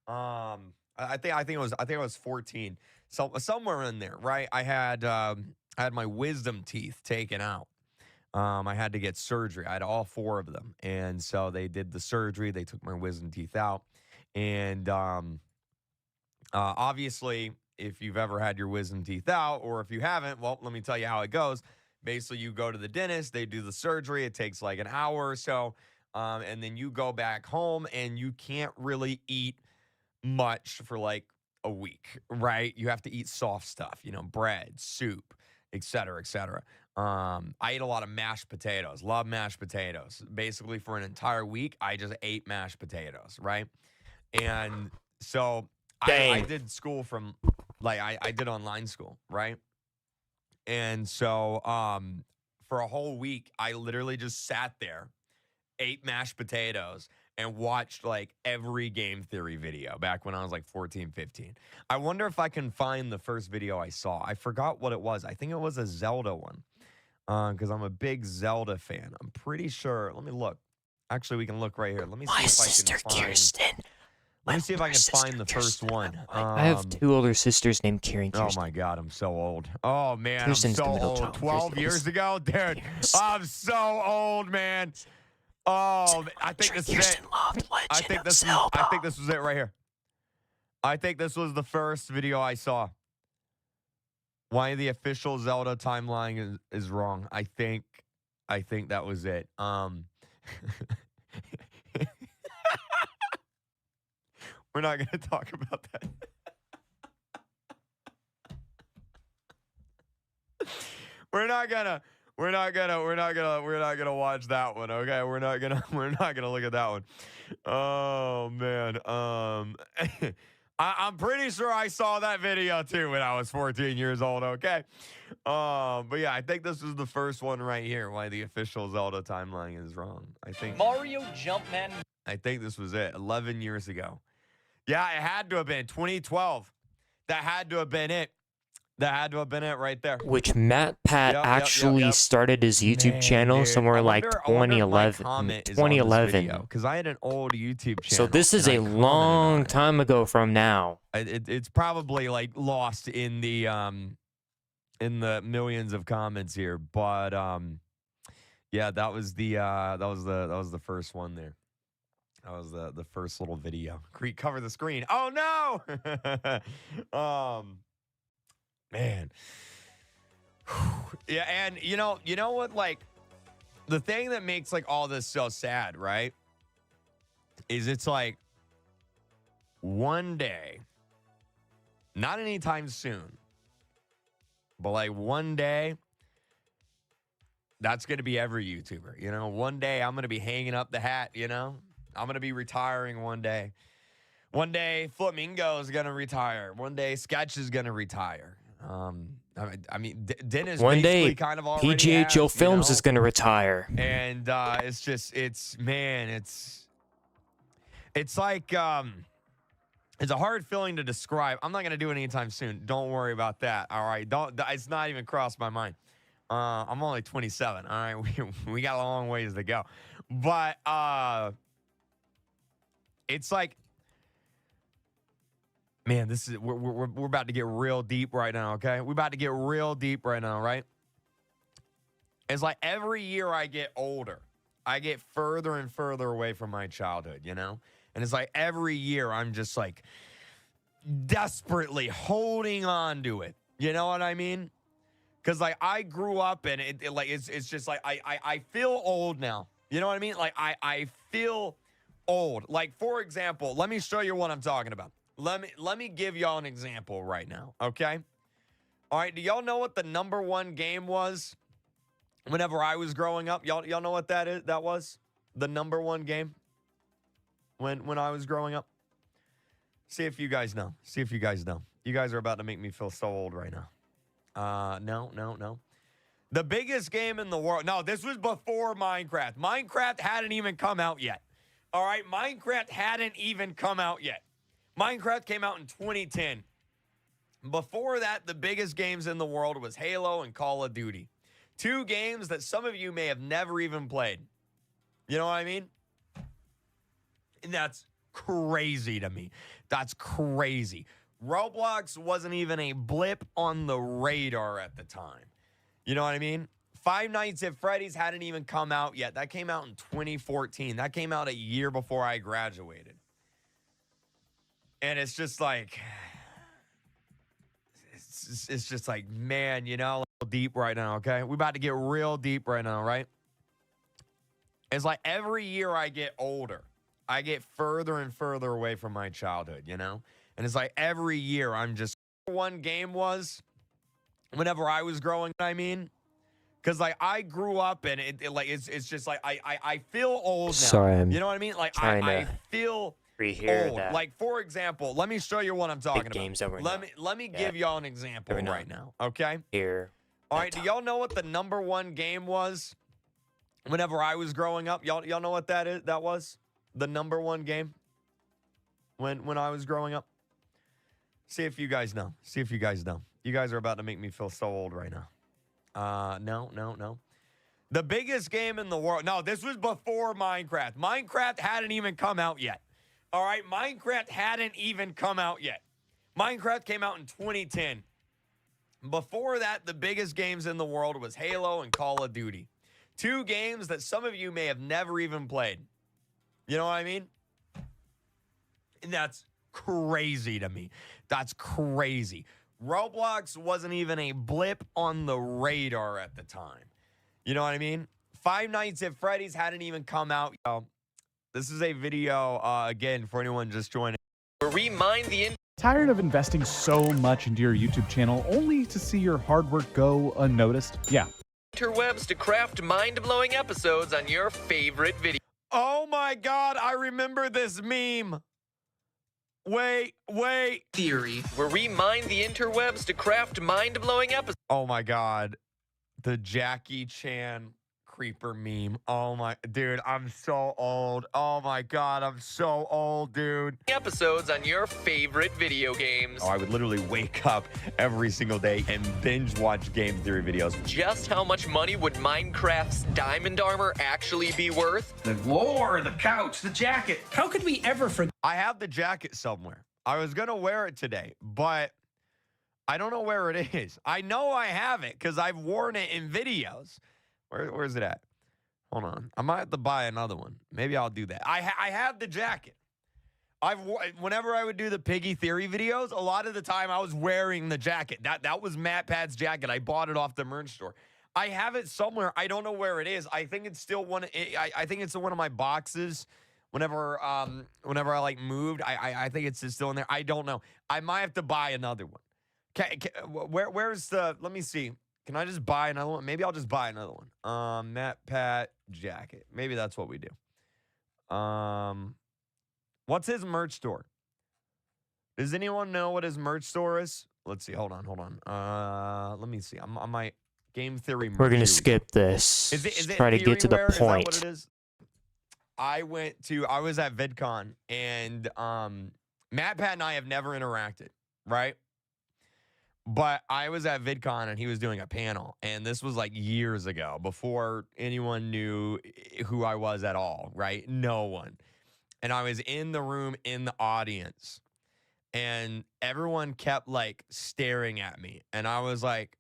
I think it was 14. So somewhere in there, right? I had my wisdom teeth taken out. I had to get surgery. I had all 4 of them. And so they did the surgery. They took my wisdom teeth out. And obviously, if you've ever had your wisdom teeth out, or if you haven't, well, let me tell you how it goes. Basically, you go to the dentist. They do the surgery. It takes like an hour or so. And then you go back home and you can't really eat much for like a week, right? You have to eat soft stuff, bread, soup, et cetera, et cetera. I ate a lot of mashed potatoes. Love mashed potatoes. Basically, for an entire week, I just ate mashed potatoes, right? And so I did school from, like, I did online school, right? And so for a whole week, I literally just sat there, ate mashed potatoes, and watched like every game theory video back when I was like 14, 15. I wonder if I can find the first video I saw. I forgot what it was. I think it was a Zelda one, because I'm a big Zelda fan. I'm pretty sure. Let me look. Actually, we can look right here. Let me see if I can find. Kirsten. Let me see if I can find the first one. I have 2 older sisters named Karen. Oh my God, I'm so old. Oh man, Kirsten's I'm the so middle old. child. 12 years ago, dude. I'm so old, man. Oh, I think this is it. I think this was it right here. I think this was the first video I saw. Why the official Zelda timeline is wrong. I think that was it. We're not going to talk about that. We're not gonna watch that one, okay? We're not gonna look at that one. Oh man. I'm pretty sure I saw that video too when I was 14 years old, okay? But yeah, I think this is the first one right here, why the official Zelda timeline is wrong. I think Mario Jumpman. I think this was it, 11 years ago. Yeah, it had to have been 2012. That had to have been it. That had to have been it right there. Which matpat actually started his YouTube channel somewhere like 2011. 2011. Because I had an old YouTube channel. So this is a long time ago from now. It's probably like lost in the millions of comments here, but yeah, that was the first one there. That was the first little video. Cover the screen. Oh no. Man. Yeah, and you know what, like, the thing that makes like all this so sad, right, is it's like one day, not anytime soon, but like one day, that's going to be every YouTuber, you know? One day I'm going to be hanging up the hat, you know? I'm going to be retiring one day. One day Flamingo is going to retire. One day Sketch is going to retire. I mean, Dennis one day kind of already PGHO has, Films is going to retire. And it's just, it's like, it's a hard feeling to describe. I'm not going to do it anytime soon. Don't worry about that. All right. It's not even crossed my mind. I'm only 27. All right. We got a long ways to go, but, it's like, man, this is we're about to get real deep right now, okay? We're about to get real deep right now, right? It's like every year I get older, I get further and further away from my childhood, you know? And it's like every year I'm just like desperately holding on to it. You know what I mean? Because like I grew up and it's just like I feel old now. You know what I mean? Like I feel old. Like, for example, let me show you what I'm talking about. Let me give y'all an example right now, okay? All right, do y'all know what the #1 game was whenever I was growing up? Y'all know what that is? That was the #1 game when I was growing up. See if you guys know. See if you guys know. You guys are about to make me feel so old right now. No. The biggest game in the world. No, this was before Minecraft. Minecraft hadn't even come out yet. All right, Minecraft hadn't even come out yet. Minecraft came out in 2010. Before that, the biggest games in the world was Halo and Call of Duty. 2 games that some of you may have never even played. You know what I mean? And that's crazy to me. That's crazy. Roblox wasn't even a blip on the radar at the time. You know what I mean? Five Nights at Freddy's hadn't even come out yet. That came out in 2014. That came out a year before I graduated. And it's just like, it's just like, man, you know, deep right now, okay? We're about to get real deep right now, right? It's like every year I get older, I get further and further away from my childhood, you know? And it's like every year I'm just, one game was whenever I was growing, I mean, Because like I grew up and it's just like I feel old now. Sorry, I'm you know what I mean? Like trying I to feel rehear old. that. Like for example, let me show you what I'm talking about. Games that we're Let me give y'all an example right now. Okay. Here. All right. Do y'all know what the #1 game was? Whenever I was growing up, y'all know what that is? That was the #1 game when I was growing up. See if you guys know. See if you guys know. You guys are about to make me feel so old right now. No. The biggest game in the world. No, this was before Minecraft. Minecraft hadn't even come out yet. All right, Minecraft hadn't even come out yet. Minecraft came out in 2010. Before that, the biggest games in the world was Halo and Call of Duty. 2 games that some of you may have never even played. You know what I mean? And that's crazy to me. That's crazy. Roblox wasn't even a blip on the radar at the time. You know what I mean? Five Nights at Freddy's hadn't even come out. This is a video, again, for anyone just joining. Where we mine the Tired of investing so much into your YouTube channel only to see your hard work go unnoticed? Yeah. interwebs to craft mind-blowing episodes on your favorite video. Oh my God, I remember this meme. Wait. Theory, where we mine the interwebs to craft mind-blowing episodes. Oh my God. The Jackie Chan creeper meme. Oh my, dude, I'm so old. Oh my God, I'm so old, dude. Episodes on your favorite video games. Oh, I would literally wake up every single day and binge watch game theory videos. Just how much money would Minecraft's diamond armor actually be worth? The lore, the couch, the jacket. How could we ever forget? I have the jacket somewhere. I was gonna wear it today, but I don't know where it is. I know I have it because I've worn it in videos. Where's it at? Hold on. I might have to buy another one. Maybe I'll do that. I have the jacket. Whenever I would do the Piggy Theory videos, a lot of the time I was wearing the jacket. That was MatPat's jacket. I bought it off the merch store. I have it somewhere. I don't know where it is. I think it's still one. I think it's in one of my boxes. Whenever I like moved, I think it's still in there. I don't know. I might have to buy another one. Where's the? Let me see. Can I just buy another one? Maybe I'll just buy another one. MatPat jacket. Maybe that's what we do. What's his merch store? Does anyone know what his merch store is? Let's see. Hold on. Let me see. On my game theory merch. We're gonna skip this. Is it try to get to the Theoryware? Is that point. what it is? I was at VidCon and MatPat and I have never interacted, right? But I was at VidCon and he was doing a panel, and this was like years ago, before anyone knew who I was at all, right? No one. And I was in the room in the audience, and everyone kept like staring at me. And I was like,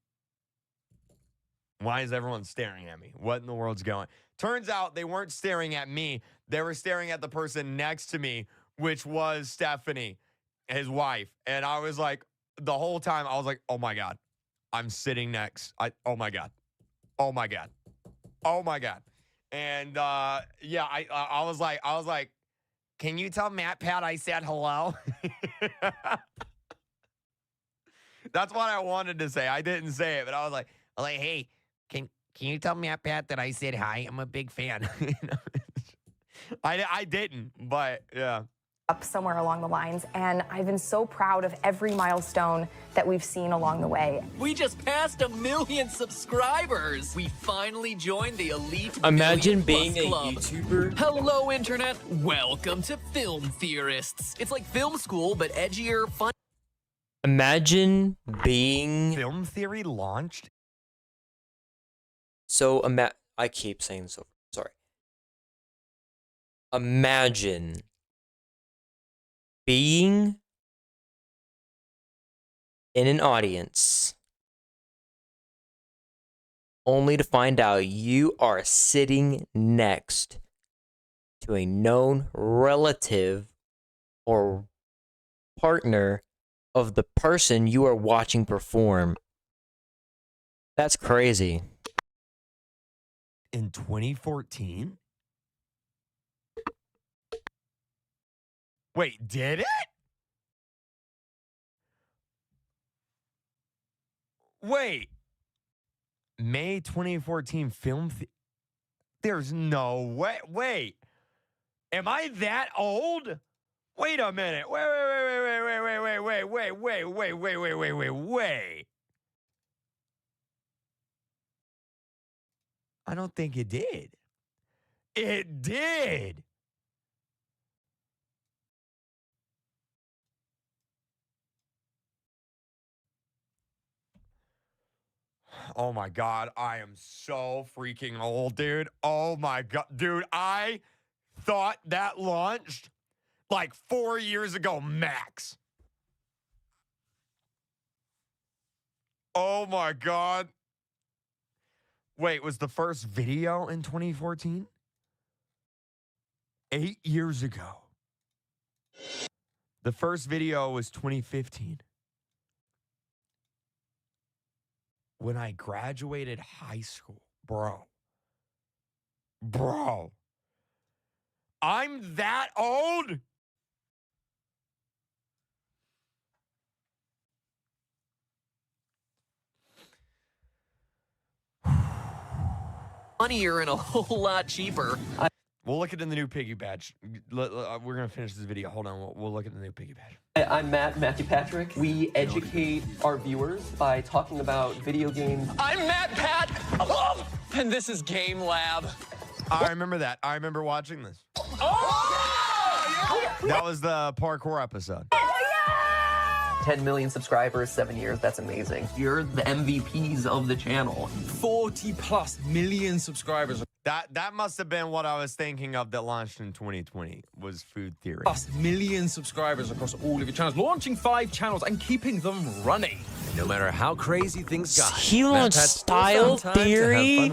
why is everyone staring at me? What in the world's going? Turns out they weren't staring at me. They were staring at the person next to me, which was Stephanie, his wife. And I was like, the whole time I was like, oh my God, I'm sitting next. Oh my God. And yeah, I was like, can you tell MatPat I said hello? That's what I wanted to say. I didn't say it, but I was like, hey, can you tell MatPat that I said hi? I'm a big fan. I didn't, but yeah. Up somewhere along the lines, and I've been so proud of every milestone that we've seen along the way. We just passed 1 million subscribers. We finally joined the elite. Imagine being a club. YouTuber. Hello, internet. Welcome to Film Theorists. It's like film school, but edgier, fun. Imagine being Film Theory launched. So I keep saying so. Sorry. Imagine being in an audience only to find out you are sitting next to a known relative or partner of the person you are watching perform. That's crazy. In 2014? Wait, did it? Wait. May 2014 film. There's no way. Wait. Am I that old? Wait a minute. Wait. I don't think it did. It did. Oh my God, I am so freaking old, dude. Oh my God, dude, I thought that launched like 4 years ago, max. Oh my God. Wait, was the first video in 2014? 8 years ago. The first video was 2015. When I graduated high school, bro. I'm that old? Funnier and a whole lot cheaper. We'll look at the new piggy badge. We're going to finish this video. Hold on. We'll look at the new piggy badge. I'm Matthew Patrick. We educate our viewers by talking about video games. I'm Matt Pat, and this is Game Lab. I remember that. I remember watching this. That was the parkour episode. 10 million subscribers, 7 years. That's amazing. You're the MVPs of the channel. 40+ million subscribers. That must have been what I was thinking of that launched in 2020 was Food Theory. +million subscribers across all of your channels. Launching 5 channels and keeping them running. No matter how crazy things got, He launched Style Theory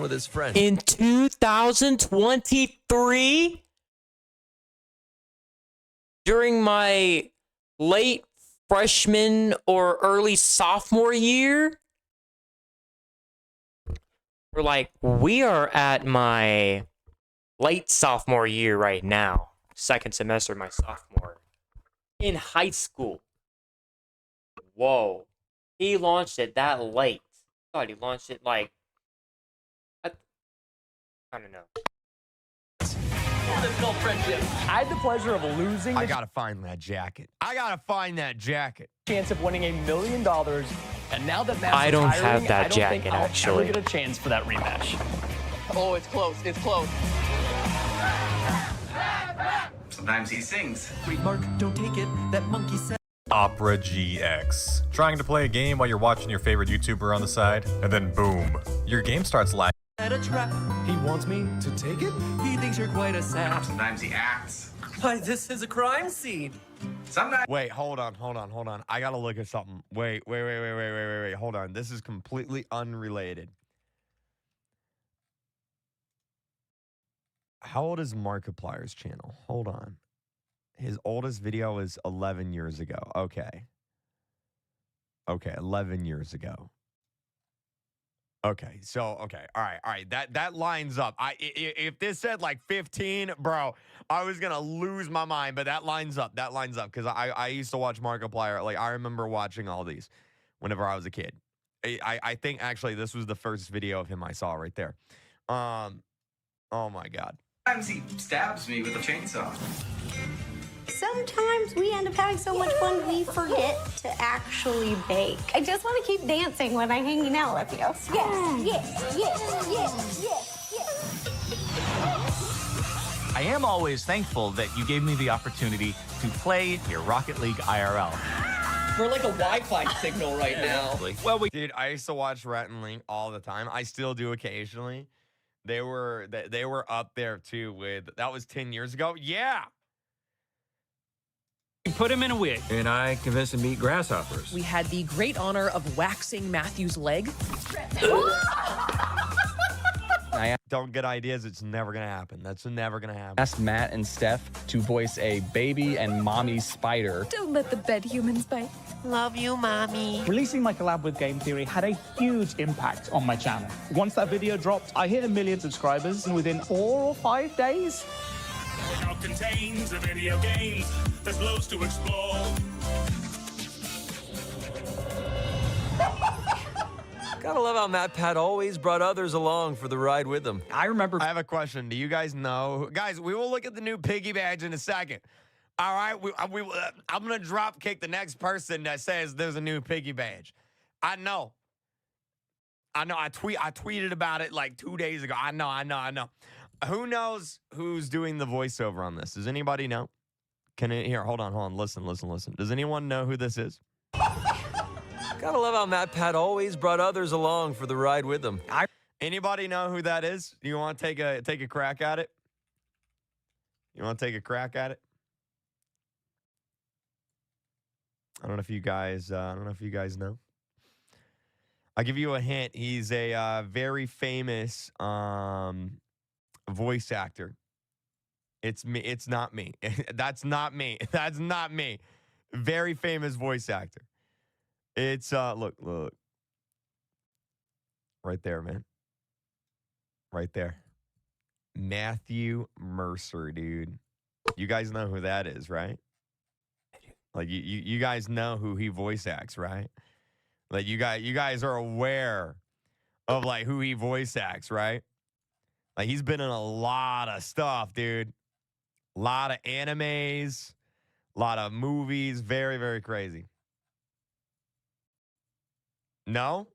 in 2023 during my late freshman or early sophomore year. We are at my late sophomore year right now. Second semester of my sophomore. In high school. Whoa. He launched it that late. I thought he launched it I don't know. I had the pleasure of losing. I gotta find that jacket. Chance of winning $1 million, and now that Matt's I don't retiring, have that I don't jacket, think I'll actually. ever get a chance for that rematch. Oh, it's close. It's close. Sometimes he sings. Wait, Mark, don't take it. That monkey said. Opera GX. Trying to play a game while you're watching your favorite YouTuber on the side, and then boom, your game starts lagging. At a trap. He wants me to take it? He thinks you're quite a sap. Sometimes he acts. Why, this is a crime scene. Sometimes. Wait, hold on. I gotta look at something. Wait. Hold on. This is completely unrelated. How old is Markiplier's channel? Hold on. His oldest video is 11 years ago. Okay, 11 years ago. Okay, all right. That lines up. If this said 15, bro, I was gonna lose my mind. But that lines up. Because I used to watch Markiplier. I remember watching all these whenever I was a kid. I think actually this was the first video of him I saw right there. Oh my God. Sometimes he stabs me with a chainsaw. Sometimes we end up having so much fun we forget to actually bake. I just want to keep dancing when I'm hanging out with you. Yes. I am always thankful that you gave me the opportunity to play your Rocket League IRL. We're like a Wi-Fi signal right now. Dude, I used to watch Rat and Link all the time. I still do occasionally. They were up there too with, that was 10 years ago. Yeah. Put him in a wig. And I convinced him to eat grasshoppers. We had the great honor of waxing Matthew's leg. Don't get ideas. It's never going to happen. That's never going to happen. Asked Matt and Steph to voice a baby and mommy spider. Don't let the bed humans bite. Love you, Mommy. Releasing my collab with Game Theory had a huge impact on my channel. Once that video dropped, I hit 1 million subscribers within 4 or 5 days. Now contains the video games. There's loads to explore. Gotta love how MatPat always brought others along for the ride with him. I remember. I have a question. Do you guys know? Guys, we will look at the new piggy badge in a second. All right, I'm gonna drop kick the next person that says there's a new piggy badge. I know. I tweeted about it like 2 days ago. I know. Who knows who's doing the voiceover on this? Does anybody know? Here, hold on. Listen. Does anyone know who this is? Gotta love how MatPat always brought others along for the ride with him. Anybody know who that is? You want to take a crack at it? You want to take a crack at it? I don't know if you guys know. I'll give you a hint. He's a very famous voice actor. It's me. It's not me. That's not me. That's not me. Very famous voice actor. It's look. Right there, man. Right there. Matthew Mercer, dude. You guys know who that is, right? Like you guys know who he voice acts, right? Like you guys are aware of like who he voice acts, right? Like he's been in a lot of stuff, dude. A lot of animes, a lot of movies, very, very crazy. No?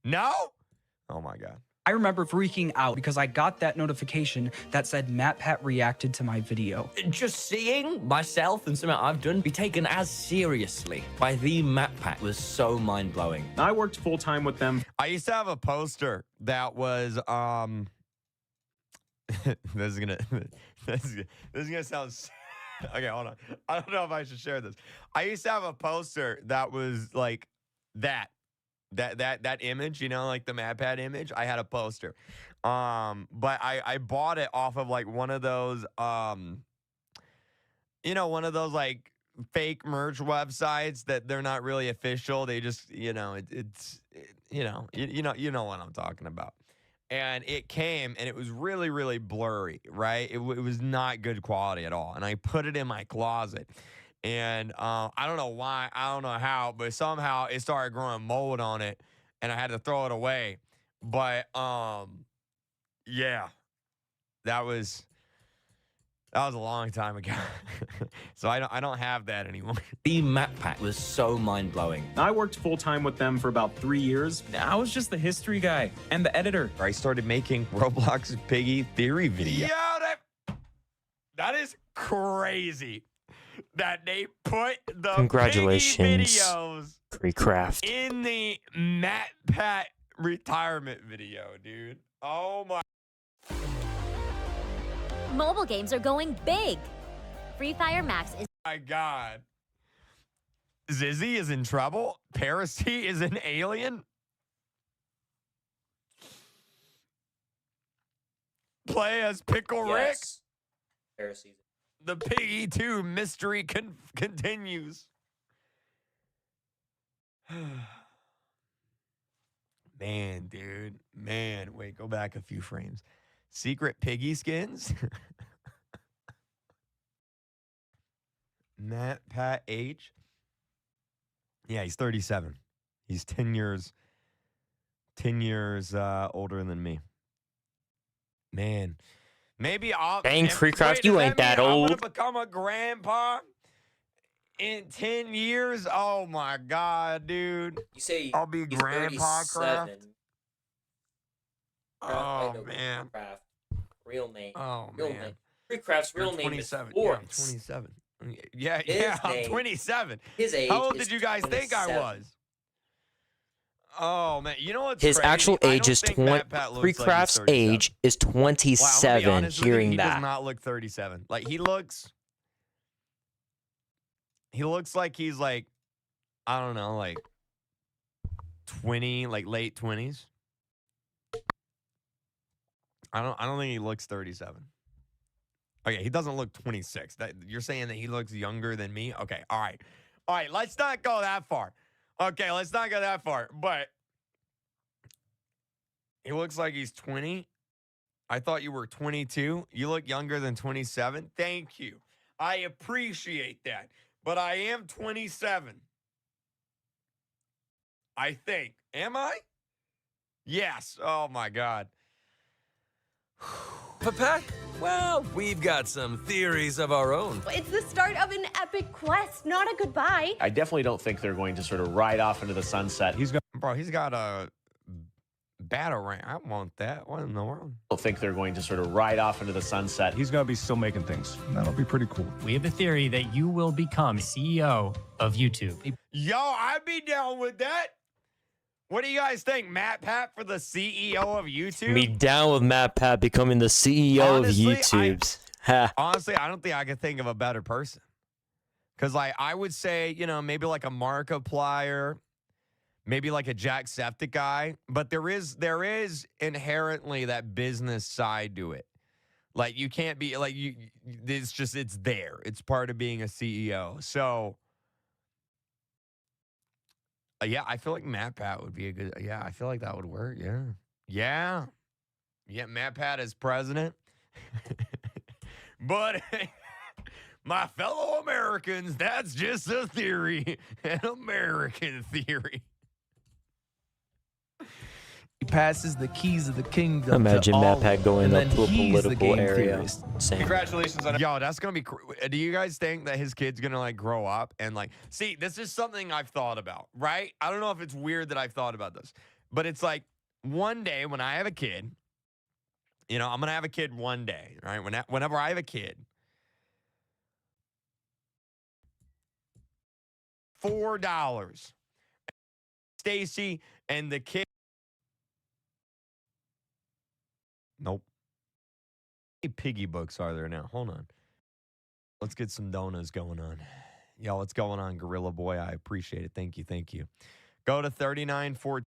Oh my God. I remember freaking out because I got that notification that said MatPat reacted to my video. Just seeing myself and something I've done be taken as seriously by the MatPat was so mind-blowing. I worked full-time with them. I used to have a poster that was this is gonna sound okay, hold on. I don't know if I should share this. I used to have a poster that was like that image, you know, like the MatPat image. I had a poster. But I bought it off of like one of those one of those like fake merch websites that they're not really official. They just, you know what I'm talking about. And it came and it was really, really blurry, right? It was not good quality at all. And I put it in my closet. And I don't know why, I don't know how, but somehow it started growing mold on it, and I had to throw it away. But yeah, that was a long time ago. So I don't have that anymore. The MatPat was so mind-blowing. I worked full-time with them for about 3 years. I was just the history guy and the editor. I started making Roblox Piggy Theory videos. Yo, that is crazy. That they put the Congratulations, Piggy videos Creecraft. in the MatPat retirement video, dude. Oh my. Mobile games are going big. Free Fire Max is. My God. Zizzy is in trouble. Parasy is an alien. Play as Pickle Rick. Parasy. The Piggy 2 mystery continues. Man, dude. Man, wait, go back a few frames. Secret Piggy skins? MatPat age? Yeah, he's 37. He's 10 years older than me. Man. Maybe I'll... Dang, Creecraft, you ain't that old. I'm gonna become a grandpa in 10 years? Oh my God, dude. You say I'll be Grandpa Craft? Oh, man. Real name. Oh, real man. name. Creecraft's real name is 27. Florence. Yeah, I'm 27. Yeah, I'm 27. His age How old is did you guys 27. think I was? Oh, man. You know what's His crazy? actual age is 20. Creecraft's age is 27. Wow, with Hearing he that. does not look 37. Like, he looks like he's like, I don't know, like 20, like late 20s. I don't think he looks 37. Okay, he doesn't look 26. You're saying that he looks younger than me? Okay, all right, let's not go that far. Okay, let's not go that far. But he looks like he's 20. I thought you were 22. You look younger than 27. Thank you. I appreciate that. But I am 27. I think. Am I? Yes. Oh my God. Pat? Well, we've got some theories of our own. It's the start of an epic quest, not a goodbye. I definitely don't think they're going to sort of ride off into the sunset. He's got a batarang. I want that. What in the world? I don't think they're going to sort of ride off into the sunset. He's going to be still making things. That'll be pretty cool. We have a theory that you will become CEO of YouTube. Yo, I'd be down with that. What do you guys think? MatPat for the CEO of YouTube? Me down with MatPat becoming the CEO Honestly, of YouTube's. Honestly, I don't think I could think of a better person. Because like I would say, you know, maybe like a Markiplier, maybe like a Jacksepticeye, but there is inherently that business side to it. Like you can't be like it's there. It's part of being a CEO. So yeah, I feel like MatPat would be a good. Yeah, I feel like that would work. Yeah. MatPat as president. But my fellow Americans, that's just a theory, an American theory. He passes the keys of the kingdom. Imagine MatPat going up to a he's the political game area. theorist. Same. Congratulations on it. Yo, that's gonna be. Do you guys think that his kid's gonna like grow up and like? See, this is something I've thought about, right? I don't know if it's weird that I've thought about this, but it's like one day when I have a kid, you know, I'm gonna have a kid one day, right? Whenever I have a kid, $4. Stacy and the kid. Nope. How many piggy books are there now? Hold on. Let's get some donuts going on. Yo, what's going on, Gorilla Boy? I appreciate it. Thank you. Go to 3914.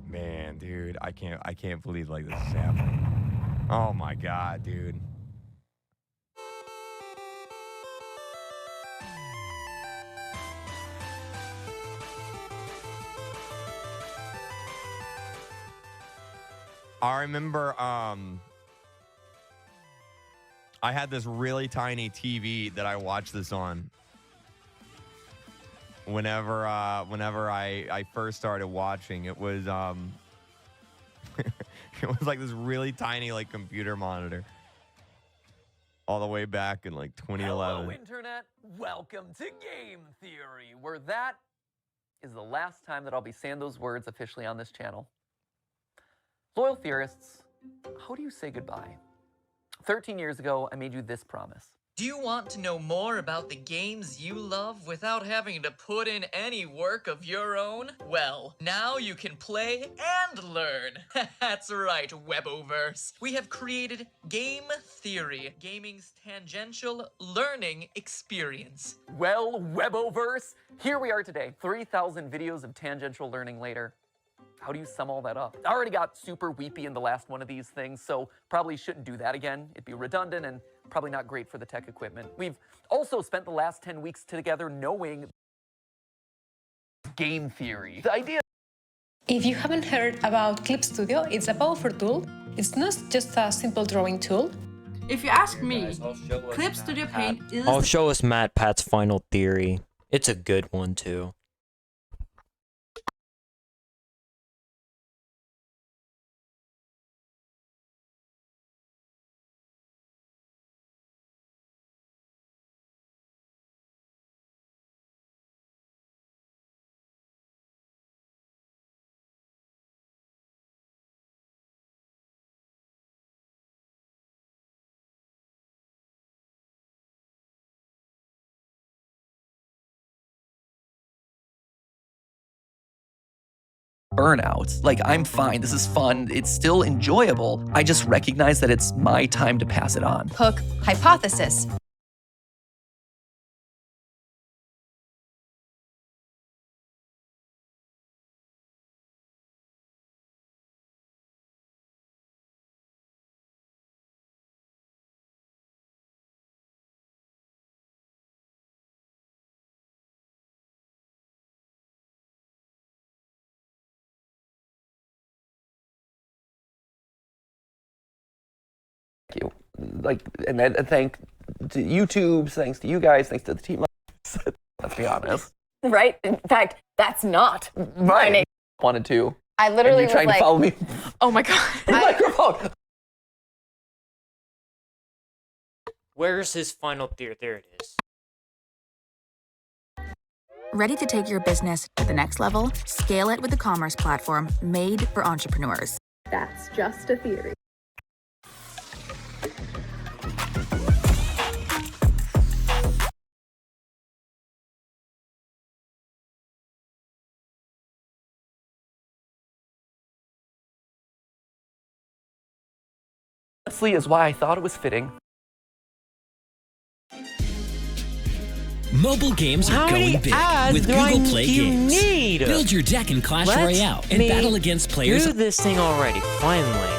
Man, dude, I can't believe like this is happening. Oh my God, dude. I remember I had this really tiny TV that I watched this on whenever I first started watching. It was it was like this really tiny like computer monitor all the way back in like 2011. Hello, Internet. Welcome to Game Theory, where that is the last time that I'll be saying those words officially on this channel. Loyal theorists, how do you say goodbye? 13 years ago, I made you this promise. Do you want to know more about the games you love without having to put in any work of your own? Well, now you can play and learn. That's right, Weboverse. We have created Game Theory, gaming's tangential learning experience. Well, Weboverse, here we are today, 3,000 videos of tangential learning later. How do you sum all that up? I already got super weepy in the last one of these things, so probably shouldn't do that again. It'd be redundant and probably not great for the tech equipment. We've also spent the last 10 weeks together knowing game theory. The idea. If you haven't heard about Clip Studio, it's a powerful tool. It's not just a simple drawing tool. If you ask me, Clip Studio Paint is... I'll show us MatPat's final theory. It's a good one too. Burnout. Like, I'm fine. This is fun. It's still enjoyable. I just recognize that it's my time to pass it on. Hook hypothesis. You. Like, and then thanks to YouTube, thanks to you guys, thanks to the team. Let's be honest. Right? In fact, that's not my name. wanted to. I literally and you're trying was to follow me. oh my God. Microphone. Where's his final theory? There it is. Ready to take your business to the next level? Scale it with a commerce platform made for entrepreneurs. That's just a theory. Honestly, is why I thought it was fitting. Mobile games are How many going big ads with do Google I Play you Games. need? Build your deck in Clash Let Royale and me battle against players. do this thing already, finally.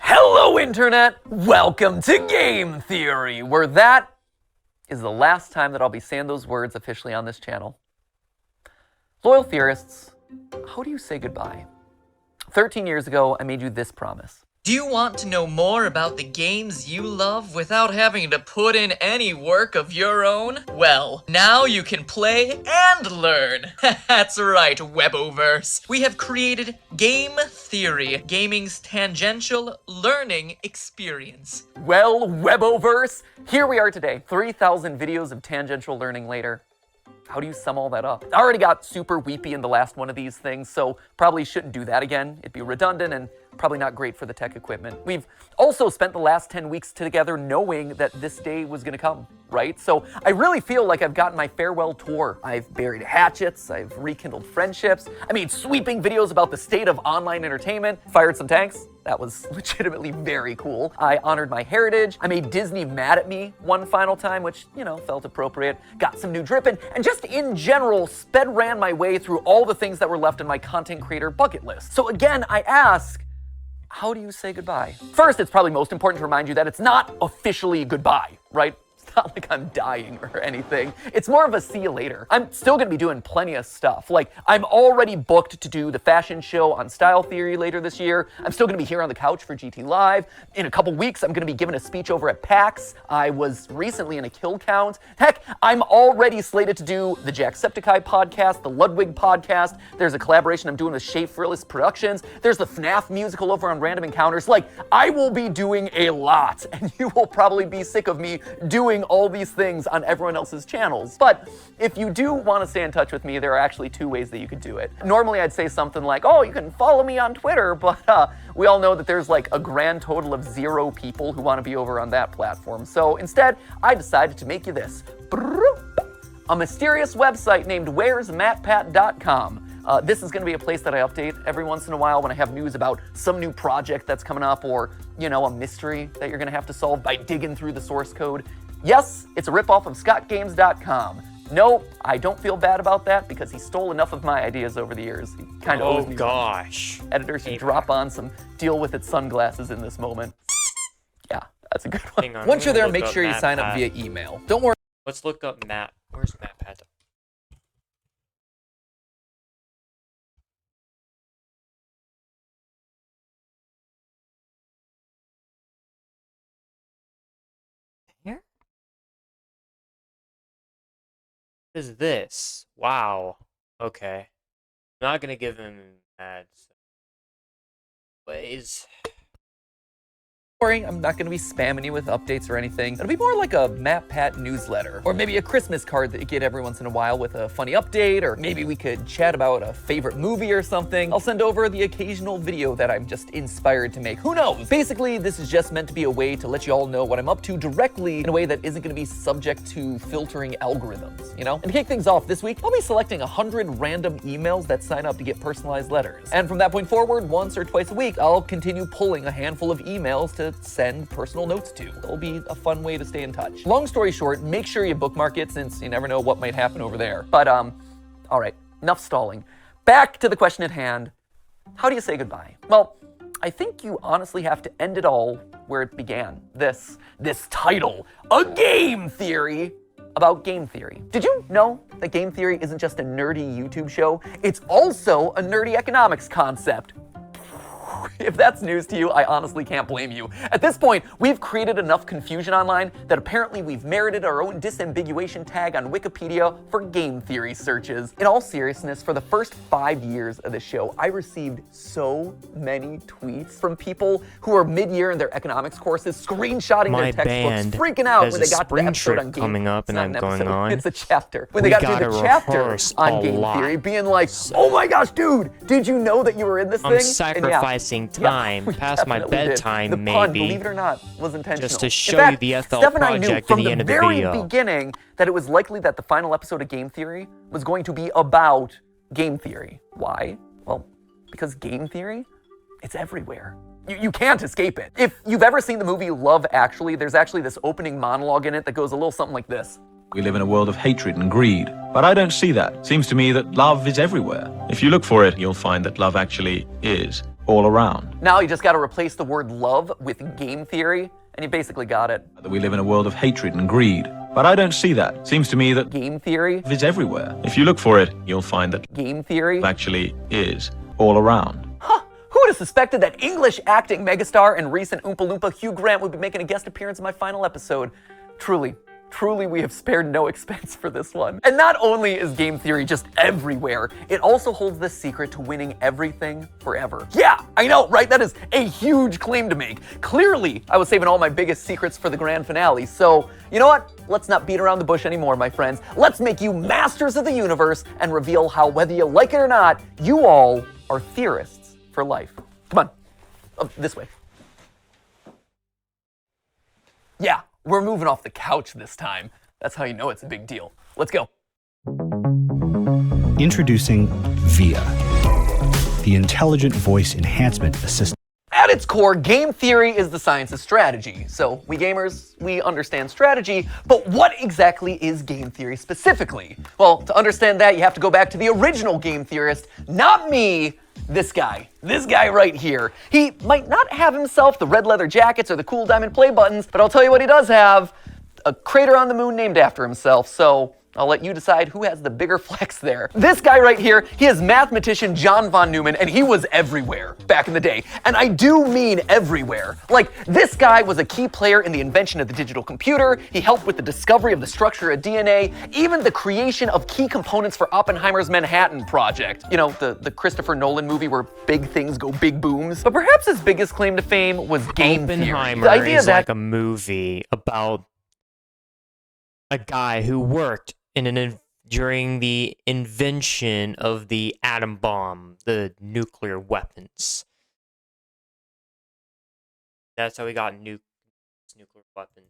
Hello, Internet! Welcome to Game Theory, where that is the last time that I'll be saying those words officially on this channel. Loyal theorists, how do you say goodbye? 13 years ago, I made you this promise. Do you want to know more about the games you love without having to put in any work of your own? Well, now you can play and learn. That's right, Weboverse. We have created Game Theory, gaming's tangential learning experience. Well, Weboverse, here we are today, 3,000 videos of tangential learning later. How do you sum all that up? I already got super weepy in the last one of these things, so probably shouldn't do that again. It'd be redundant and probably not great for the tech equipment. We've also spent the last 10 weeks together knowing that this day was gonna come, right? So I really feel like I've gotten my farewell tour. I've buried hatchets, I've rekindled friendships, I made sweeping videos about the state of online entertainment, fired some tanks. That was legitimately very cool. I honored my heritage. I made Disney mad at me one final time, which, you know, felt appropriate. Got some new dripping, and just in general, sped ran my way through all the things that were left in my content creator bucket list. So again, I ask, how do you say goodbye? First, it's probably most important to remind you that it's not officially goodbye, right? It's not like I'm dying or anything. It's more of a see you later. I'm still gonna be doing plenty of stuff. Like, I'm already booked to do the fashion show on Style Theory later this year. I'm still gonna be here on the couch for GT Live. In a couple weeks, I'm gonna be giving a speech over at PAX. I was recently in a kill count. Heck, I'm already slated to do the Jacksepticeye podcast, the Ludwig podcast. There's a collaboration I'm doing with Shea Frillis Productions. There's the FNAF musical over on Random Encounters. Like, I will be doing a lot, and you will probably be sick of me doing all these things on everyone else's channels. But if you do want to stay in touch with me, there are actually two ways that you could do it. Normally I'd say something like, oh, you can follow me on Twitter, but we all know that there's like a grand total of 0 people who want to be over on that platform. So instead, I decided to make you this. A mysterious website named where'smatpat.com. This is going to be a place that I update every once in a while when I have news about some new project that's coming up, or, you know, a mystery that you're going to have to solve by digging through the source code. Yes, it's a ripoff of scottgames.com. No, I don't feel bad about that because he stole enough of my ideas over the years. He kind of owes me. Oh gosh. Editor should drop on some deal with it sunglasses in this moment. Yeah, that's a good one. Hang on, Once you're there, look make up sure you sign up via matpat. email. Don't worry. Let's look up Matt. Where's matpat? Here? What is this? Wow. Okay. I'm not gonna give him ads. Ways. Don't worry, I'm not going to be spamming you with updates or anything. It'll be more like a MatPat newsletter, or maybe a Christmas card that you get every once in a while with a funny update, or maybe we could chat about a favorite movie or something. I'll send over the occasional video that I'm just inspired to make. Who knows? Basically, this is just meant to be a way to let you all know what I'm up to directly in a way that isn't going to be subject to filtering algorithms, you know? And to kick things off this week, I'll be selecting 100 random emails that sign up to get personalized letters. And from that point forward, once or twice a week, I'll continue pulling a handful of emails to send personal notes to. It'll be a fun way to stay in touch. Long story short, make sure you bookmark it since you never know what might happen over there. But, all right, enough stalling. Back to the question at hand. How do you say goodbye? Well, I think you honestly have to end it all where it began. This title, A Game Theory about game theory. Did you know that game theory isn't just a nerdy YouTube show? It's also a nerdy economics concept. If that's news to you, I honestly can't blame you. At this point, we've created enough confusion online that apparently we've merited our own disambiguation tag on Wikipedia for game theory searches. In all seriousness, for the first 5 years of the show, I received so many tweets from people who are mid-year in their economics courses, screenshotting their textbooks, freaking out when they got to the episode on game. Coming up, and I'm going on. It's a chapter. When they got to the chapter on game theory, being like, "Oh my gosh, dude, did you know that you were in this thing?" I'm sacrificing time past my bedtime, the maybe. Pun, believe it or not, was intentional. Just to show you the FL project at the end of the video. Steph and I knew from the very beginning that it was likely that the final episode of Game Theory was going to be about game theory. Why? Well, because game theory, it's everywhere. You can't escape it. If you've ever seen the movie Love Actually, there's actually this opening monologue in it that goes a little something like this. We live in a world of hatred and greed, but I don't see that. Seems to me that love is everywhere. If you look for it, you'll find that love actually is all around. Now you just got to replace the word love with game theory, and you basically got it. We live in a world of hatred and greed, but I don't see that. Seems to me that game theory is everywhere. If you look for it, you'll find that game theory actually is all around. Huh. Who would have suspected that English acting megastar and recent Oompa Loompa Hugh Grant would be making a guest appearance in my final episode? Truly, we have spared no expense for this one. And not only is game theory just everywhere, it also holds the secret to winning everything forever. Yeah, I know, right? That is a huge claim to make. Clearly, I was saving all my biggest secrets for the grand finale. So, you know what? Let's not beat around the bush anymore, my friends. Let's make you masters of the universe and reveal how, whether you like it or not, you all are theorists for life. Come on, this way. Yeah. We're moving off the couch this time. That's how you know it's a big deal. Let's go. Introducing VIA, the Intelligent Voice Enhancement Assistant. At its core, game theory is the science of strategy. So we gamers, we understand strategy, but what exactly is game theory specifically? Well, to understand that, you have to go back to the original game theorist, not me, this guy right here. He might not have himself the red leather jackets or the cool diamond play buttons, but I'll tell you what he does have, a crater on the moon named after himself, so I'll let you decide who has the bigger flex there. This guy right here, he is mathematician John von Neumann, and he was everywhere back in the day. And I do mean everywhere. Like, this guy was a key player in the invention of the digital computer, he helped with the discovery of the structure of DNA, even the creation of key components for Oppenheimer's Manhattan Project. You know, the Christopher Nolan movie where big things go big booms. But perhaps his biggest claim to fame was game theory. Oppenheimer The idea is that like a movie about a guy who worked during the invention of the atom bomb, the nuclear weapons. That's how we got nuclear weapons.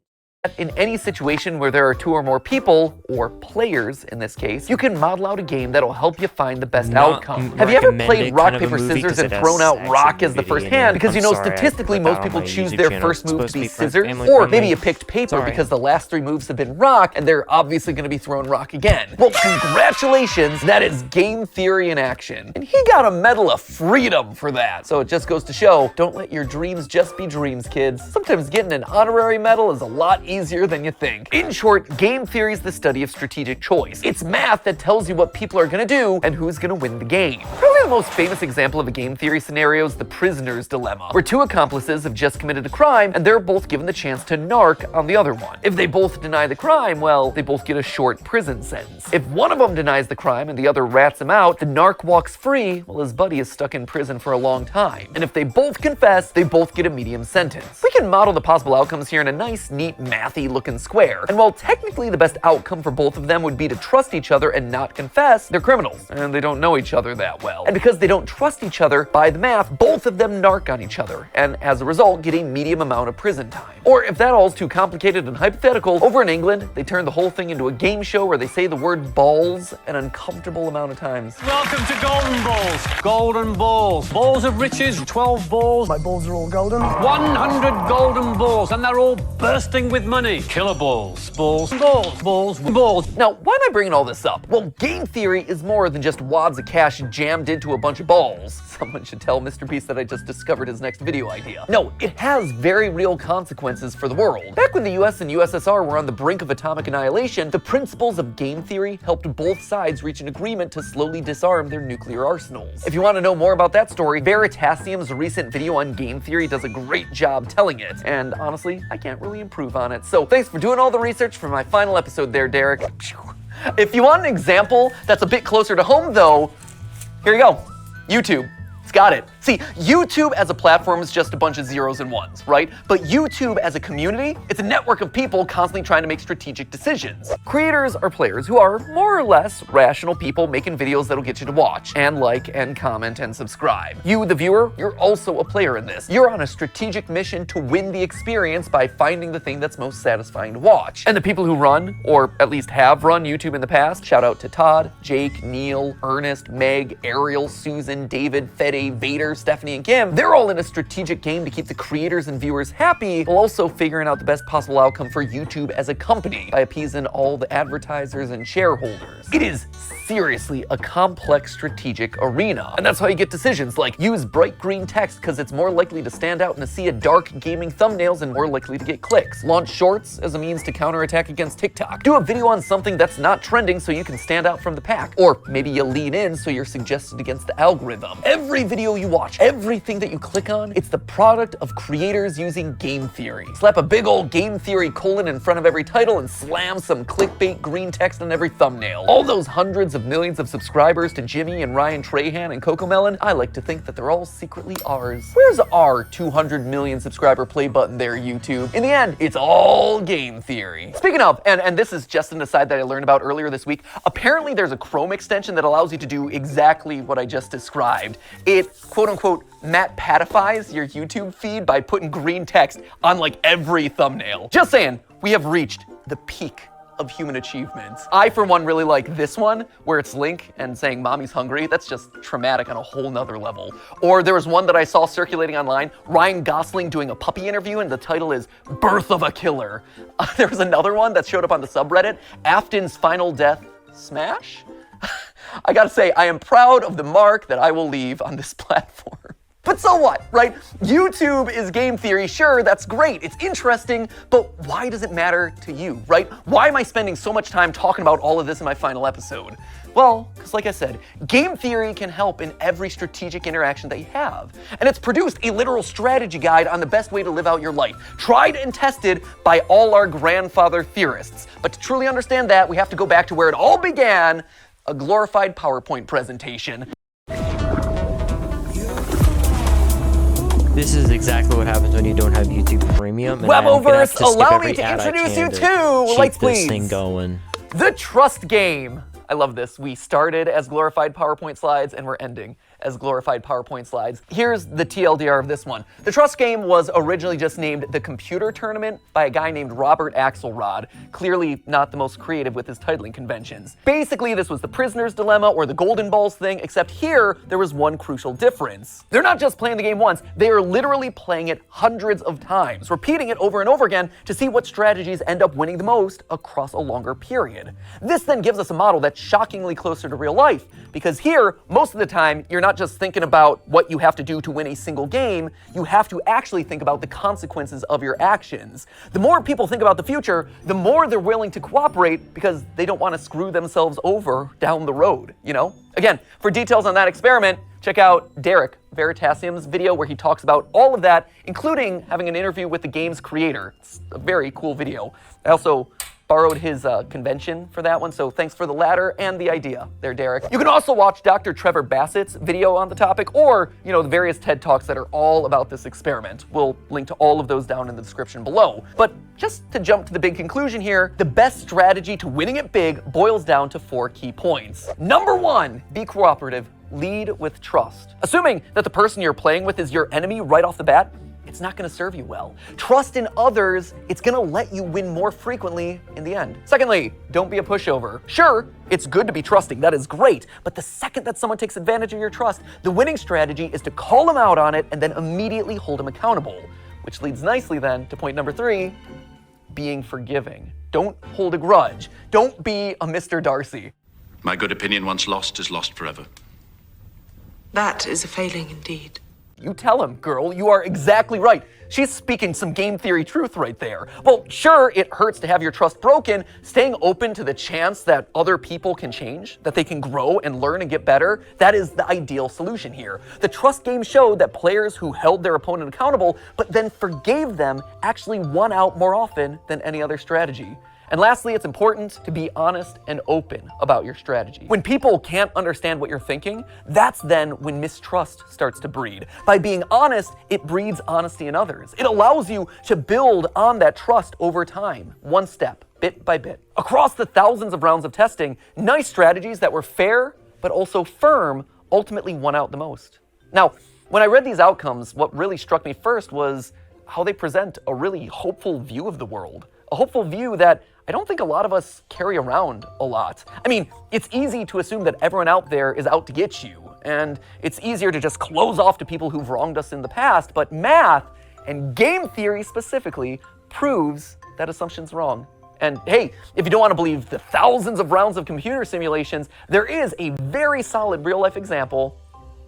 in any situation where there are two or more people, or players in this case, you can model out a game that'll help you find the best outcome. Have you ever played rock, paper, scissors and thrown out rock as the first hand? Because you know, statistically, most people choose their first move to be scissors, or maybe you picked paper because the last three moves have been rock, and they're obviously going to be throwing rock again. Well, congratulations, that is game theory in action. And he got a Medal of Freedom for that. So it just goes to show, don't let your dreams just be dreams, kids. Sometimes getting an honorary medal is a lot easier than you think. In short, game theory is the study of strategic choice. It's math that tells you what people are gonna do and who's gonna win the game. Probably the most famous example of a game theory scenario is the prisoner's dilemma, where two accomplices have just committed a crime and they're both given the chance to narc on the other one. If they both deny the crime, well, they both get a short prison sentence. If one of them denies the crime and the other rats him out, the narc walks free while his buddy is stuck in prison for a long time. And if they both confess, they both get a medium sentence. We can model the possible outcomes here in a nice, neat, mathy looking square. And while technically the best outcome for both of them would be to trust each other and not confess, they're criminals, and they don't know each other that well. And because they don't trust each other, by the math, both of them narc on each other, and as a result, get a medium amount of prison time. Or if that all's too complicated and hypothetical, over in England, they turn the whole thing into a game show where they say the word balls an uncomfortable amount of times. Welcome to Golden Balls. Golden balls. Balls of riches, 12 balls. My balls are all golden. 100 golden balls, and they're all bursting with money. Killer balls. Balls. Balls. Balls. Balls. Now, why am I bringing all this up? Well, game theory is more than just wads of cash jammed into a bunch of balls. Someone should tell Mr. Beast that I just discovered his next video idea. No, it has very real consequences for the world. Back when the US and USSR were on the brink of atomic annihilation, the principles of game theory helped both sides reach an agreement to slowly disarm their nuclear arsenals. If you want to know more about that story, Veritasium's recent video on game theory does a great job telling it. And honestly, I can't really improve on it. So thanks for doing all the research for my final episode there, Derek. If you want an example that's a bit closer to home though, here you go. YouTube. It's got it. See, YouTube as a platform is just a bunch of zeros and ones, right? But YouTube as a community, it's a network of people constantly trying to make strategic decisions. Creators are players who are more or less rational people making videos that'll get you to watch and like and comment and subscribe. You, the viewer, you're also a player in this. You're on a strategic mission to win the experience by finding the thing that's most satisfying to watch. And the people who run, or at least have run YouTube in the past, shout out to Todd, Jake, Neil, Ernest, Meg, Ariel, Susan, David, Fede, Vader, Stephanie, and Kim, they're all in a strategic game to keep the creators and viewers happy, while also figuring out the best possible outcome for YouTube as a company by appeasing all the advertisers and shareholders. It is seriously a complex strategic arena. And that's how you get decisions like use bright green text because it's more likely to stand out in a sea of dark gaming thumbnails and more likely to get clicks. Launch shorts as a means to counterattack against TikTok. Do a video on something that's not trending so you can stand out from the pack. Or maybe you lean in so you're suggested against the algorithm. Every video you watch, everything that you click on, it's the product of creators using game theory. Slap a big old game theory colon in front of every title and slam some clickbait green text on every thumbnail. All those hundreds of millions of subscribers to Jimmy and Ryan Trahan and Cocomelon, I like to think that they're all secretly ours. Where's our 200 million subscriber play button there, YouTube? In the end, it's all game theory. Speaking of, and this is just an aside that I learned about earlier this week, apparently there's a Chrome extension that allows you to do exactly what I just described. It, quote unquote, matpatifies your YouTube feed by putting green text on like every thumbnail. Just saying, we have reached the peak of human achievements. I, for one, really like this one, where it's Link and saying, "Mommy's hungry." That's just traumatic on a whole nother level. Or there was one that I saw circulating online, Ryan Gosling doing a puppy interview, and the title is "Birth of a Killer." There was another one that showed up on the subreddit, Afton's Final Death Smash? I gotta say, I am proud of the mark that I will leave on this platform. But so what, right? YouTube is game theory, sure, that's great, it's interesting, but why does it matter to you, right? Why am I spending so much time talking about all of this in my final episode? Well, because like I said, game theory can help in every strategic interaction that you have. And it's produced a literal strategy guide on the best way to live out your life, tried and tested by all our grandfather theorists. But to truly understand that, we have to go back to where it all began, a glorified PowerPoint presentation. This is exactly what happens when you don't have YouTube Premium. Weboverse, allow me to introduce you to, lights please, this thing going. The Trust Game. I love this. We started as glorified PowerPoint slides and we're ending as glorified PowerPoint slides. Here's the TLDR of this one. The Trust Game was originally just named the Computer Tournament by a guy named Robert Axelrod, clearly not the most creative with his titling conventions. Basically, this was the Prisoner's Dilemma or the Golden Balls thing, except here, there was one crucial difference. They're not just playing the game once, they are literally playing it hundreds of times, repeating it over and over again to see what strategies end up winning the most across a longer period. This then gives us a model that's shockingly closer to real life, because here, most of the time, you're not just thinking about what you have to do to win a single game, you have to actually think about the consequences of your actions. The more people think about the future, the more they're willing to cooperate because they don't want to screw themselves over down the road, you know? Again, for details on that experiment, check out Derek Veritasium's video where he talks about all of that, including having an interview with the game's creator. It's a very cool video. I also borrowed his convention for that one, so thanks for the latter and the idea there, Derek. You can also watch Dr. Trevor Bassett's video on the topic, or, you know, the various TED Talks that are all about this experiment. We'll link to all of those down in the description below. But just to jump to the big conclusion here, the best strategy to winning it big boils down to 4 key points. Number 1, be cooperative. Lead with trust. Assuming that the person you're playing with is your enemy right off the bat, it's not going to serve you well. Trust in others, it's going to let you win more frequently in the end. Secondly, don't be a pushover. Sure, it's good to be trusting, that is great, but the second that someone takes advantage of your trust, the winning strategy is to call them out on it and then immediately hold them accountable. Which leads nicely then to point number 3, being forgiving. Don't hold a grudge. Don't be a Mr. Darcy. My good opinion once lost is lost forever. That is a failing indeed. You tell him, girl, you are exactly right. She's speaking some game theory truth right there. Well, sure, it hurts to have your trust broken. Staying open to the chance that other people can change, that they can grow and learn and get better, that is the ideal solution here. The trust game showed that players who held their opponent accountable, but then forgave them, actually won out more often than any other strategy. And lastly, it's important to be honest and open about your strategy. When people can't understand what you're thinking, that's then when mistrust starts to breed. By being honest, it breeds honesty in others. It allows you to build on that trust over time, one step, bit by bit. Across the thousands of rounds of testing, nice strategies that were fair, but also firm, ultimately won out the most. Now, when I read these outcomes, what really struck me first was how they present a really hopeful view of the world. A hopeful view that I don't think a lot of us carry around a lot. I mean, it's easy to assume that everyone out there is out to get you, and it's easier to just close off to people who've wronged us in the past, but math, and game theory specifically, proves that assumption's wrong. And hey, if you don't want to believe the thousands of rounds of computer simulations, there is a very solid real-life example: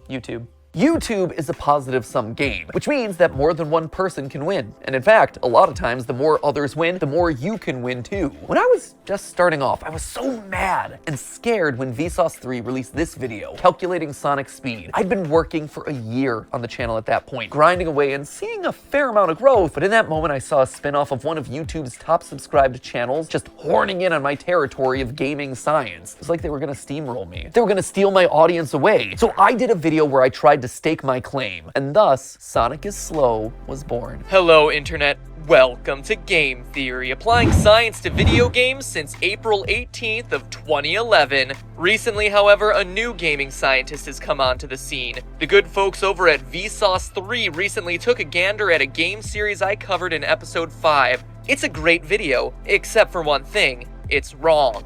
YouTube. YouTube is a positive-sum game, which means that more than one person can win. And in fact, a lot of times, the more others win, the more you can win too. When I was just starting off, I was so mad and scared when Vsauce 3 released this video, calculating Sonic speed. I'd been working for a year on the channel at that point, grinding away and seeing a fair amount of growth, but in that moment I saw a spin-off of one of YouTube's top subscribed channels just horning in on my territory of gaming science. It was like they were gonna steamroll me. They were gonna steal my audience away. So I did a video where I tried to stake my claim, and thus Sonic is Slow was born. Hello, Internet. Welcome to Game Theory, applying science to video games since April 18th of 2011. Recently, however, a new gaming scientist has come onto the scene. The good folks over at Vsauce 3 recently took a gander at a game series I covered in episode 5. It's a great video, except for one thing: it's wrong.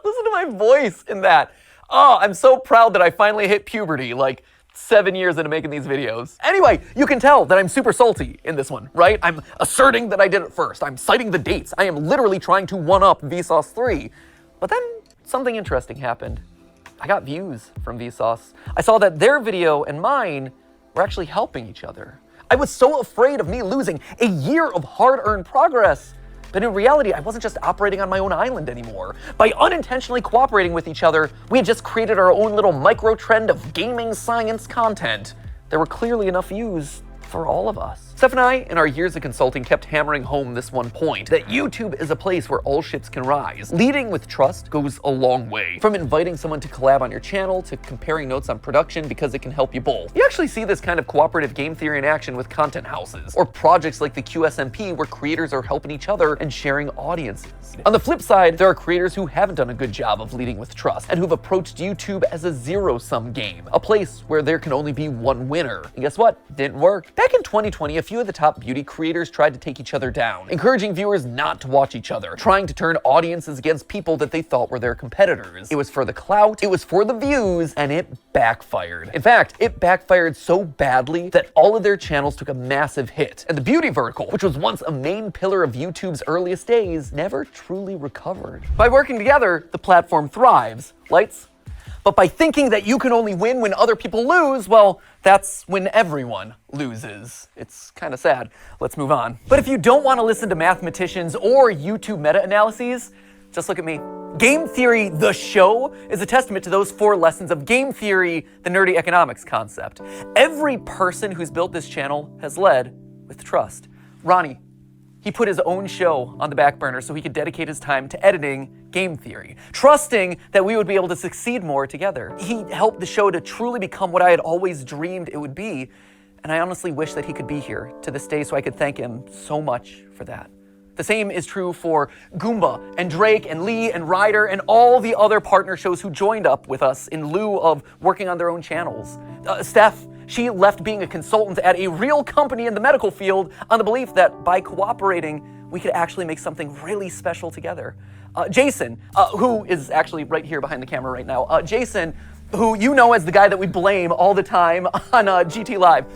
Listen to my voice in that. Oh, I'm so proud that I finally hit puberty, like 7 years into making these videos. Anyway, you can tell that I'm super salty in this one, right? I'm asserting that I did it first. I'm citing the dates. I am literally trying to one-up Vsauce 3. But then something interesting happened. I got views from Vsauce. I saw that their video and mine were actually helping each other. I was so afraid of me losing a year of hard-earned progress. But in reality, I wasn't just operating on my own island anymore. By unintentionally cooperating with each other, we had just created our own little micro-trend of gaming science content. There were clearly enough views for all of us. Steph and I, in our years of consulting, kept hammering home this one point, that YouTube is a place where all ships can rise. Leading with trust goes a long way. From inviting someone to collab on your channel, to comparing notes on production because it can help you both. You actually see this kind of cooperative game theory in action with content houses, or projects like the QSMP where creators are helping each other and sharing audiences. On the flip side, there are creators who haven't done a good job of leading with trust, and who've approached YouTube as a zero-sum game, a place where there can only be one winner. And guess what? Didn't work. Back in 2020, a few of the top beauty creators tried to take each other down, encouraging viewers not to watch each other, trying to turn audiences against people that they thought were their competitors. It was for the clout, it was for the views, and it backfired. In fact, it backfired so badly that all of their channels took a massive hit, and the beauty vertical, which was once a main pillar of YouTube's earliest days, never truly recovered. By working together, the platform thrives. Lights? But by thinking that you can only win when other people lose, well, that's when everyone loses. It's kind of sad. Let's move on. But if you don't want to listen to mathematicians or YouTube meta-analyses, just look at me. Game Theory, the show, is a testament to those 4 lessons of game theory, the nerdy economics concept. Every person who's built this channel has led with trust. Ronnie, he put his own show on the back burner so he could dedicate his time to editing Game Theory, trusting that we would be able to succeed more together. He helped the show to truly become what I had always dreamed it would be, and I honestly wish that he could be here to this day so I could thank him so much for that. The same is true for Goomba and Drake and Lee and Ryder and all the other partner shows who joined up with us in lieu of working on their own channels. Steph, she left being a consultant at a real company in the medical field on the belief that by cooperating, we could actually make something really special together. Jason, who is actually right here behind the camera right now, Jason who you know as the guy that we blame all the time on GT Live.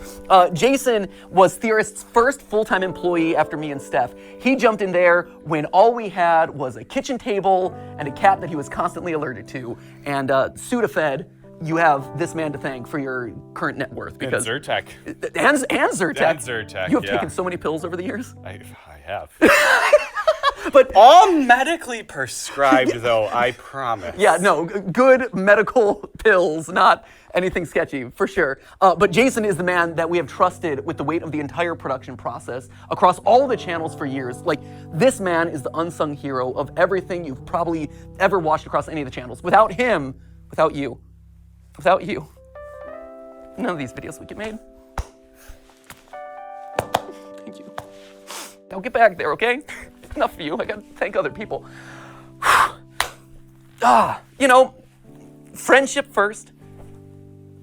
Jason was Theorist's first full-time employee after me and Steph. He jumped in there when all we had was a kitchen table and a cat that he was constantly allergic to. And Sudafed, you have this man to thank for your current net worth. Because and Zyrtec. And Zyrtec. And Zyrtec, You have yeah. taken so many pills over the years. I have. But all medically prescribed, though, I promise. Yeah, no, good medical pills, not anything sketchy, for sure. But Jason is the man that we have trusted with the weight of the entire production process across all the channels for years. Like, this man is the unsung hero of everything you've probably ever watched across any of the channels. Without him, without you, none of these videos would get made. Thank you. Now get back there, okay? Enough of you. I gotta thank other people. You know, friendship first,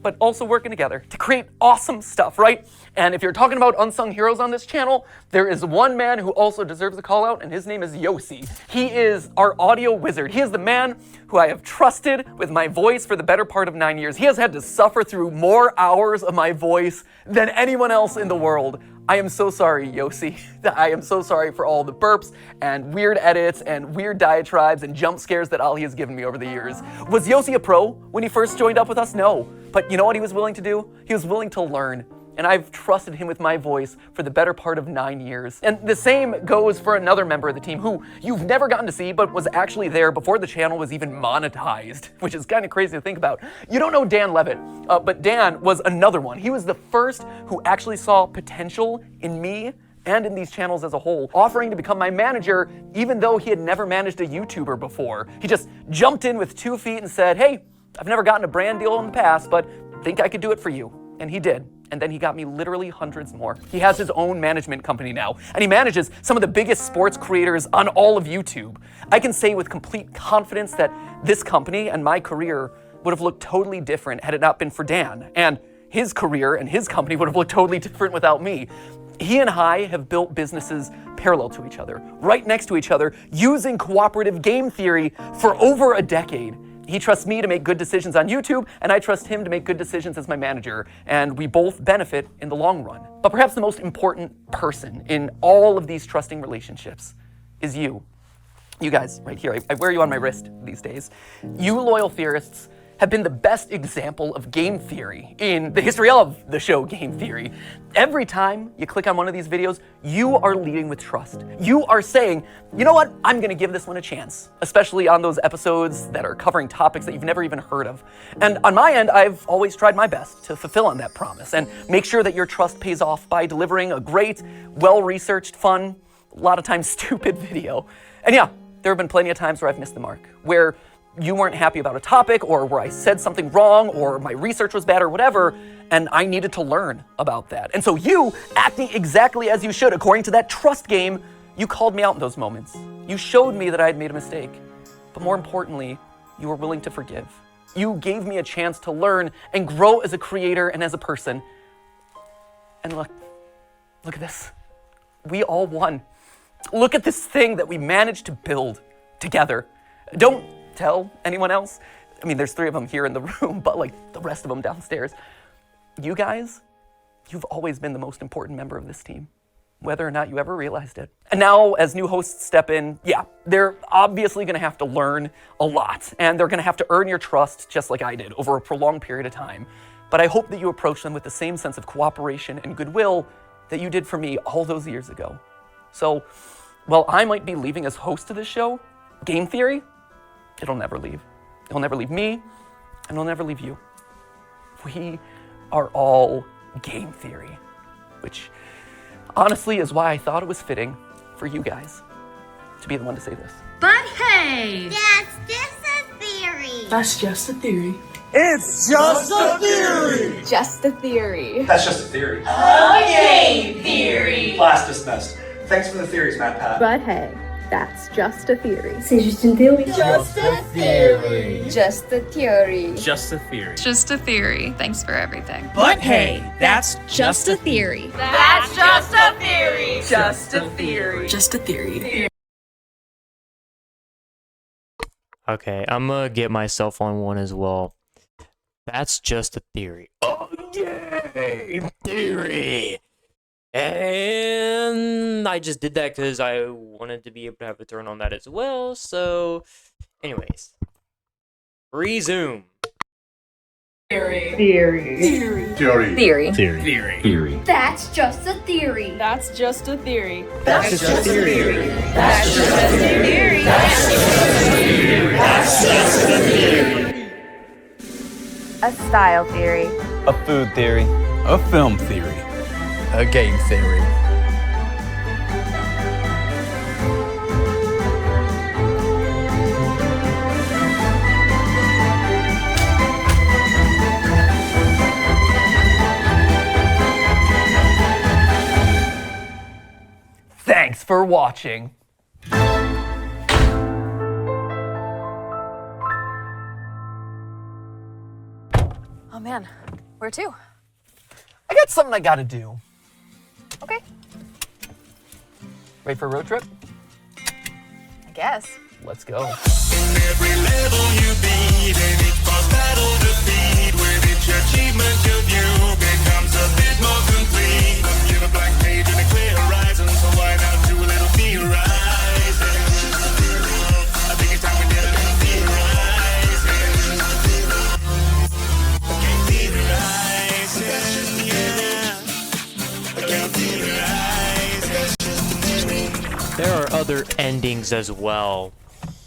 but also working together to create awesome stuff, right? And if you're talking about unsung heroes on this channel, there is one man who also deserves a call out, and his name is Yossi. He is our audio wizard. He is the man who I have trusted with my voice for the better part of 9 years. He has had to suffer through more hours of my voice than anyone else in the world. I am so sorry, Yossi. I am so sorry for all the burps and weird edits and weird diatribes and jump scares that Ali has given me over the years. Was Yossi a pro when he first joined up with us? No. But you know what he was willing to do? He was willing to learn. And I've trusted him with my voice for the better part of 9 years. And the same goes for another member of the team who you've never gotten to see, but was actually there before the channel was even monetized, which is kind of crazy to think about. You don't know Dan Levitt, but Dan was another one. He was the first who actually saw potential in me and in these channels as a whole, offering to become my manager, even though he had never managed a YouTuber before. He just jumped in with 2 feet and said, hey, I've never gotten a brand deal in the past, but think I could do it for you. And he did. And then he got me literally hundreds more. He has his own management company now, and he manages some of the biggest sports creators on all of YouTube. I can say with complete confidence that this company and my career would have looked totally different had it not been for Dan. And his career and his company would have looked totally different without me. He and I have built businesses parallel to each other, right next to each other, using cooperative game theory for over a decade. He trusts me to make good decisions on YouTube, and I trust him to make good decisions as my manager, and we both benefit in the long run. But perhaps the most important person in all of these trusting relationships is you. You guys, right here. I wear you on my wrist these days. You loyal theorists have been the best example of game theory in the history of the show Game Theory. Every time you click on one of these videos, you are leading with trust. You are saying, you know what, I'm gonna give this one a chance, especially on those episodes that are covering topics that you've never even heard of. And on my end, I've always tried my best to fulfill on that promise and make sure that your trust pays off by delivering a great, well-researched, fun, a lot of times stupid video. And yeah, there have been plenty of times where I've missed the mark, where you weren't happy about a topic, or where I said something wrong, or my research was bad, or whatever, and I needed to learn about that. And so you, acting exactly as you should, according to that trust game, you called me out in those moments. You showed me that I had made a mistake. But more importantly, you were willing to forgive. You gave me a chance to learn and grow as a creator and as a person. And look at this. We all won. Look at this thing that we managed to build together. Don't tell anyone else. I mean, there's 3 of them here in the room, but like the rest of them downstairs. You guys, you've always been the most important member of this team, whether or not you ever realized it. And now, as new hosts step in, yeah, they're obviously gonna have to learn a lot, and they're gonna have to earn your trust just like I did over a prolonged period of time. But I hope that you approach them with the same sense of cooperation and goodwill that you did for me all those years ago. So, while I might be leaving as host of this show, Game Theory, it'll never leave. It'll never leave me, and it'll never leave you. We are all Game Theory, which honestly is why I thought it was fitting for you guys to be the one to say this. But hey! That's just a theory. That's just a theory. It's just a theory. Just a theory. That's just a theory. Okay, theory. Class dismissed. Thanks for the theories, matpat. But hey, that's just a theory. C'est juste une théorie. Just a theory. Just a theory. Just a theory. Just a theory. Thanks for everything. But hey, that's just a theory. That's just a theory. Just a theory. Just a theory. Okay, I'm gonna get myself on one as well. That's Just a Theory. Oh, yay! Theory! And I just did that because I wanted to be able to have a turn on that as well. So, anyways. Resume. Theory. That's just a theory. That's just a theory. That's just a theory. That's just a theory. That's just a theory. A style theory. A food theory. A film theory. A game theory. Thanks for watching. Oh man, where to? I got something I gotta do. Okay, Ready for a road trip? I guess. Let's go. Every level you beat, and each boss battle defeat, with each achievement your view becomes a bit more complete. Give a blank page and a clear horizon, so why not do a little theorizing? I think it's time we did a little theorizing. Okay, theorizing, yeah. Okay, theorizing. There are other endings as well.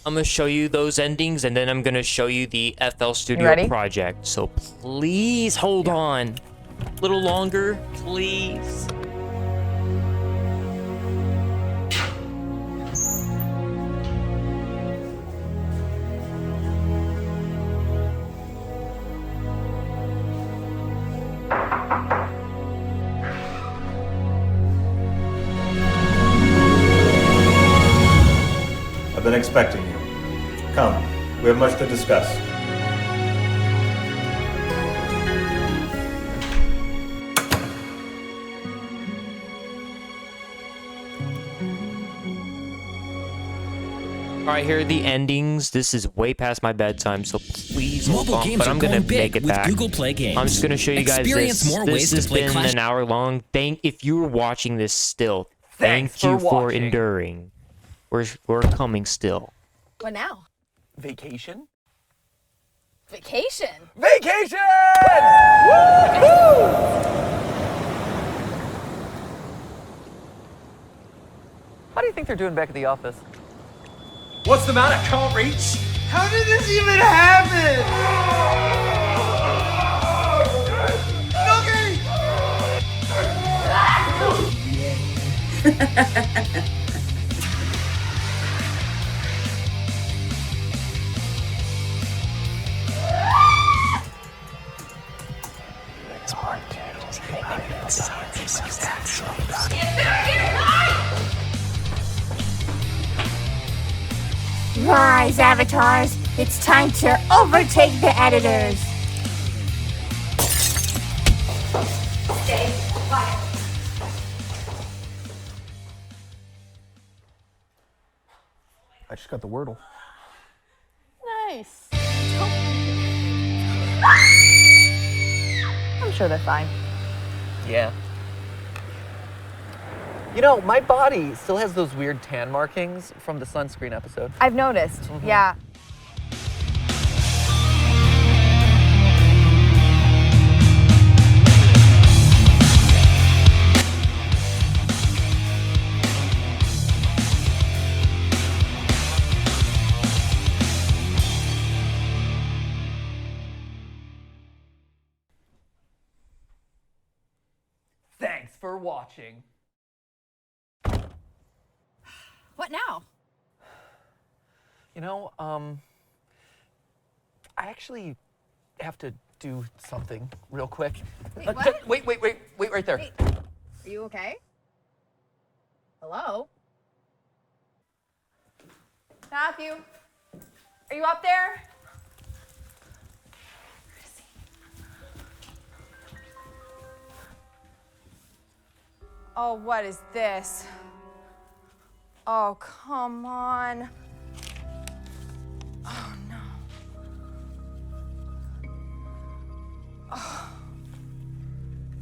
I'm going to show you those endings, and then I'm going to show you the FL Studio project. So please hold on a little longer, please. I've been expecting you. Come, we have much to discuss. Alright, here are the endings. This is way past my bedtime, so please hold Mobile on, games but are I'm gonna going big make it with back. Google Play Games. I'm just gonna show you guys Experience this. more This ways to has play been Clash- an hour long. If you were watching this still, Thanks thank you for for watching. enduring. We're coming still. What now? Vacation? Vacation. Vacation! Woo! How do you think they're doing back at the office? What's the matter? Can't reach? How did this even happen? Rise, avatars. It's time to overtake the editors. Stay quiet. I just got the Wordle. Nice. I'm sure they're fine. Yeah. You know, my body still has those weird tan markings from the sunscreen episode. I've noticed. Yeah. Thanks for watching. What now? You know, I actually have to do something real quick. Wait, what? Wait right there. Wait, are you okay? Hello? Matthew? Are you up there? Oh, what is this? Oh, come on. Oh, no.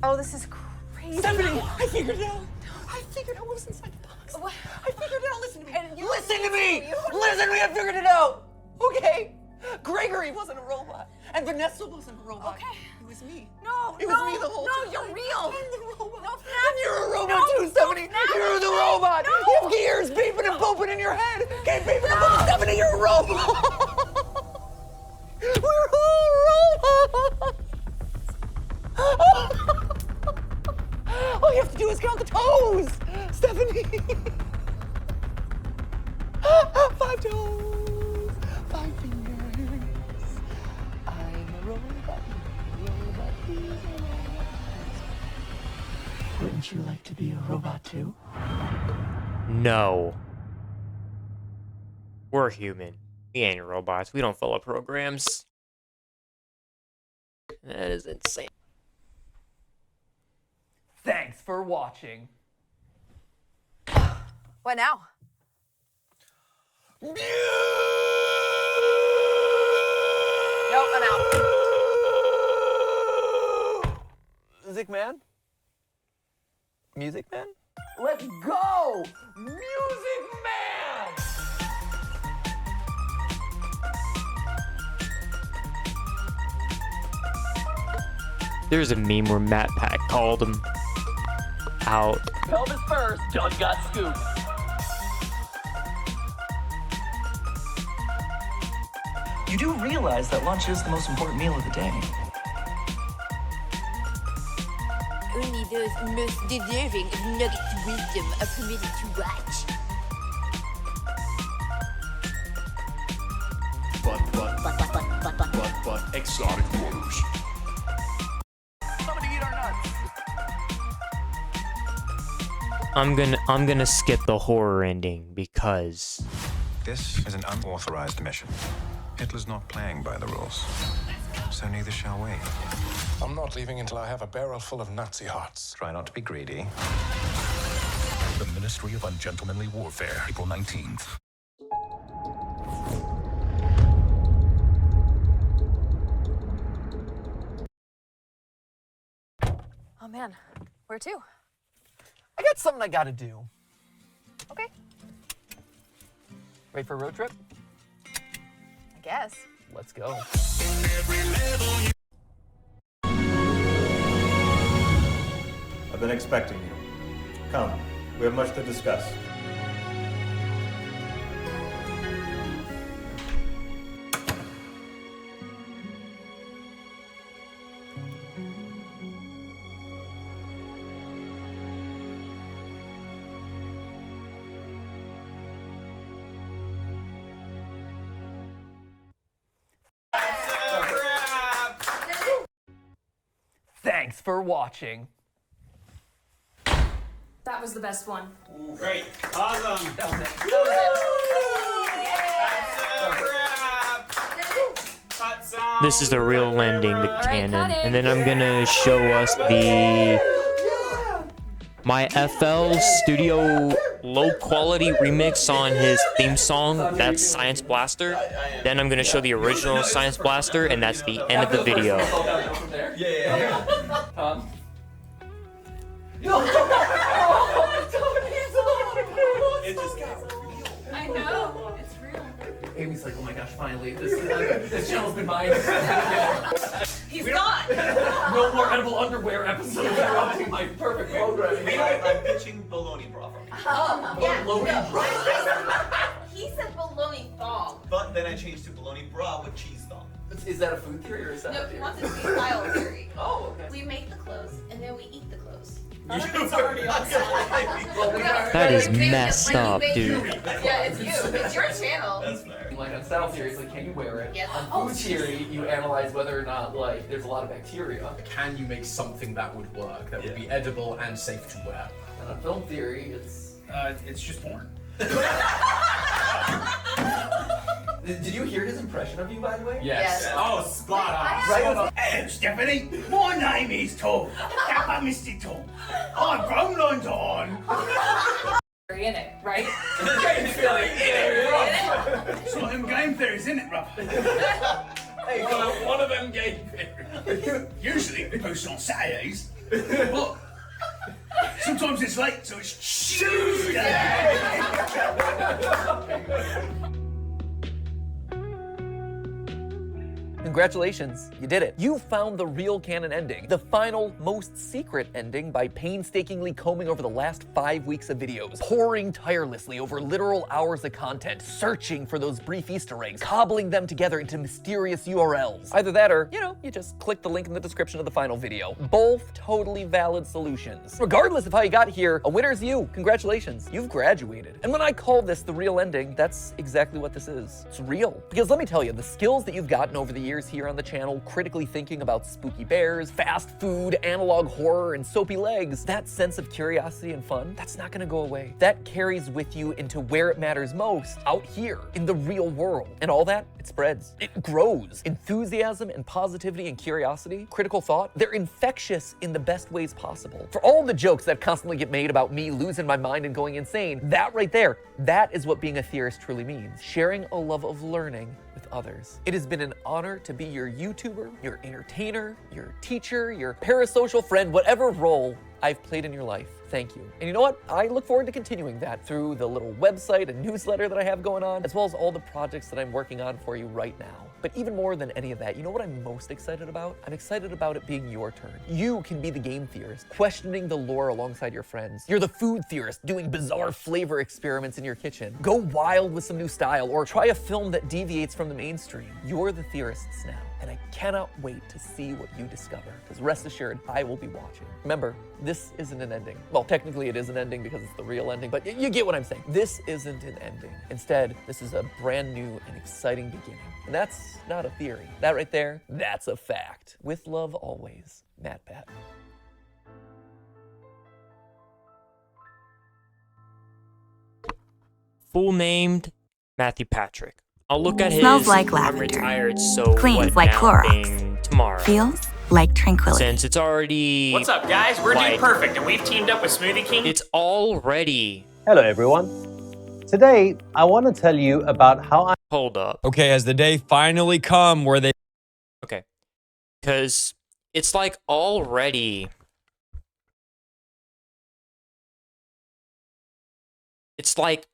Oh, this is crazy. Stephanie, I figured it out. I figured out what was inside the box. What? I figured it out. Listen to me. And you- Listen to me. you- Listen to me. I figured it out. Okay. Gregory wasn't a robot, and Vanessa wasn't a robot. Okay. It was me. No, It was me the whole time. No, you're real. I'm the robot. No, And you're a robot too, Stephanie. You're the robot. You have gears beeping and pooping in your head. Keep beeping and pooping. Stephanie, you're a robot. We're all robots. All you have to do is count the toes, Stephanie. 5 toes, 5 fingers. I'm a robot. Wouldn't you like to be a robot too? No. We're human. We ain't robots. We don't follow programs. That is insane. Thanks for watching. What now? Nope, I'm out. Music man? Music man? Let's go! Music man! There's a meme where matpat called him out. Pelvis first, Doug got scooped. You do realize that lunch is the most important meal of the day. Only those most deserving of nuggets of wisdom are permitted to watch. But exotic waters. Somebody eat our nuts. I'm gonna skip the horror ending because This is an unauthorized mission. Hitler's not playing by the rules. So neither shall we. I'm not leaving until I have a barrel full of Nazi hearts. Try not to be greedy. The Ministry of Ungentlemanly Warfare, April 19th. Oh man, where to? I got something I gotta do. Okay, Ready for a road trip? I guess. Let's go. I've been expecting you. Come, we have much to discuss. Thanks for watching. That was the best one. Great. Awesome. That was it. this is the real ending, the canon. And then I'm gonna show us my FL Studio low quality remix on his theme song. That's Science Blaster. Then I'm gonna show the original Science Blaster, and that's the end of the video. It just got real. I know. It's real. Amy's like, oh my gosh, finally. This channel's been mine. He's gone. No more edible underwear episodes interrupting my perfect programming. I'm pitching bologna bra from you. Bologna bra. He said bologna thong. But then I changed to bologna bra with cheese thong. Is that a food theory or is that No, a he theory? wants it to be style theory. Oh, okay. We make the clothes and then we eat the clothes. It's already on That is messed up, dude. Yeah, it's you. It's your channel. That's fair. Like on style theory, it's like, can you wear it? Yes. On food theory, you analyze whether or not like there's a lot of bacteria. Can you make something that would work, that would be edible and safe to wear? And on film theory, It's just porn. Did you hear his impression of you, by the way? Yes. Oh, spot on. Right? Hello, Stephanie. My name is Tom. Kappa Misty Tom. I'm from London. In it, right? Game theory, It's one of them game theories, isn't it, Rob? Hey, one of them game theories. Usually we post on Saturdays. What? Sometimes it's late, so it's Tuesday. Congratulations, you did it. You found the real canon ending, the final, most secret ending by painstakingly combing over the last 5 weeks of videos, poring tirelessly over literal hours of content, searching for those brief Easter eggs, cobbling them together into mysterious URLs. Either that or, you just click the link in the description of the final video. Both totally valid solutions. Regardless of how you got here, a winner's you. Congratulations, you've graduated. And when I call this the real ending, that's exactly what this is. It's real. Because let me tell you, the skills that you've gotten over the years here on the channel, critically thinking about spooky bears, fast food, analog horror, and soapy legs, that sense of curiosity and fun, that's not gonna go away. That carries with you into where it matters most, out here, in the real world. And all that, it spreads. It grows. Enthusiasm and positivity and curiosity, critical thought, they're infectious in the best ways possible. For all the jokes that constantly get made about me losing my mind and going insane, that right there, that is what being a theorist truly means. Sharing a love of learning with others. It has been an honor to be your YouTuber, your entertainer, your teacher, your parasocial friend, whatever role I've played in your life. Thank you. And you know what? I look forward to continuing that through the little website and newsletter that I have going on, as well as all the projects that I'm working on for you right now. But even more than any of that, you know what I'm most excited about? I'm excited about it being your turn. You can be the game theorist, questioning the lore alongside your friends. You're the food theorist, doing bizarre flavor experiments in your kitchen. Go wild with some new style, or try a film that deviates from the mainstream. You're the theorists now, and I cannot wait to see what you discover, because rest assured, I will be watching. Remember, this isn't an ending. Well, technically it is an ending because it's the real ending, but you get what I'm saying. This isn't an ending. Instead, this is a brand new and exciting beginning. And that's not a theory. That right there, that's a fact. With love always, matpat. Full named Matthew Patrick. I'll look at his. Smells like I'm lavender. retired, so Cleans what like now Clorox. being tomorrow. Feels like tranquility. Since it's already. What's up, guys? We're like, Dude Perfect, and we've teamed up with Smoothie King. It's already. Hello, everyone. Today, I want to tell you about how I... Hold up. Okay, has the day finally come where they... Okay. Because it's like already... It's like...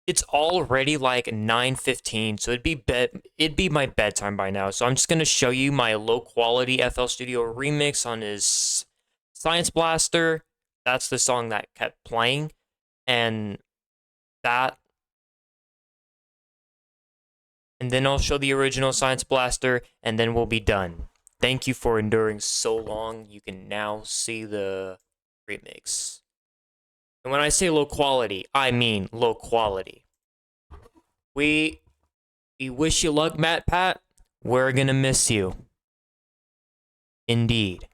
It's already like 9:15, so it'd be my bedtime by now. So I'm just gonna show you my low quality FL Studio remix on his Science Blaster. That's the song that kept playing, and then I'll show the original Science Blaster, and then we'll be done. Thank you for enduring so long. You can now see the remix. And when I say low quality, I mean low quality. We wish you luck, matpat. We're gonna miss you. Indeed.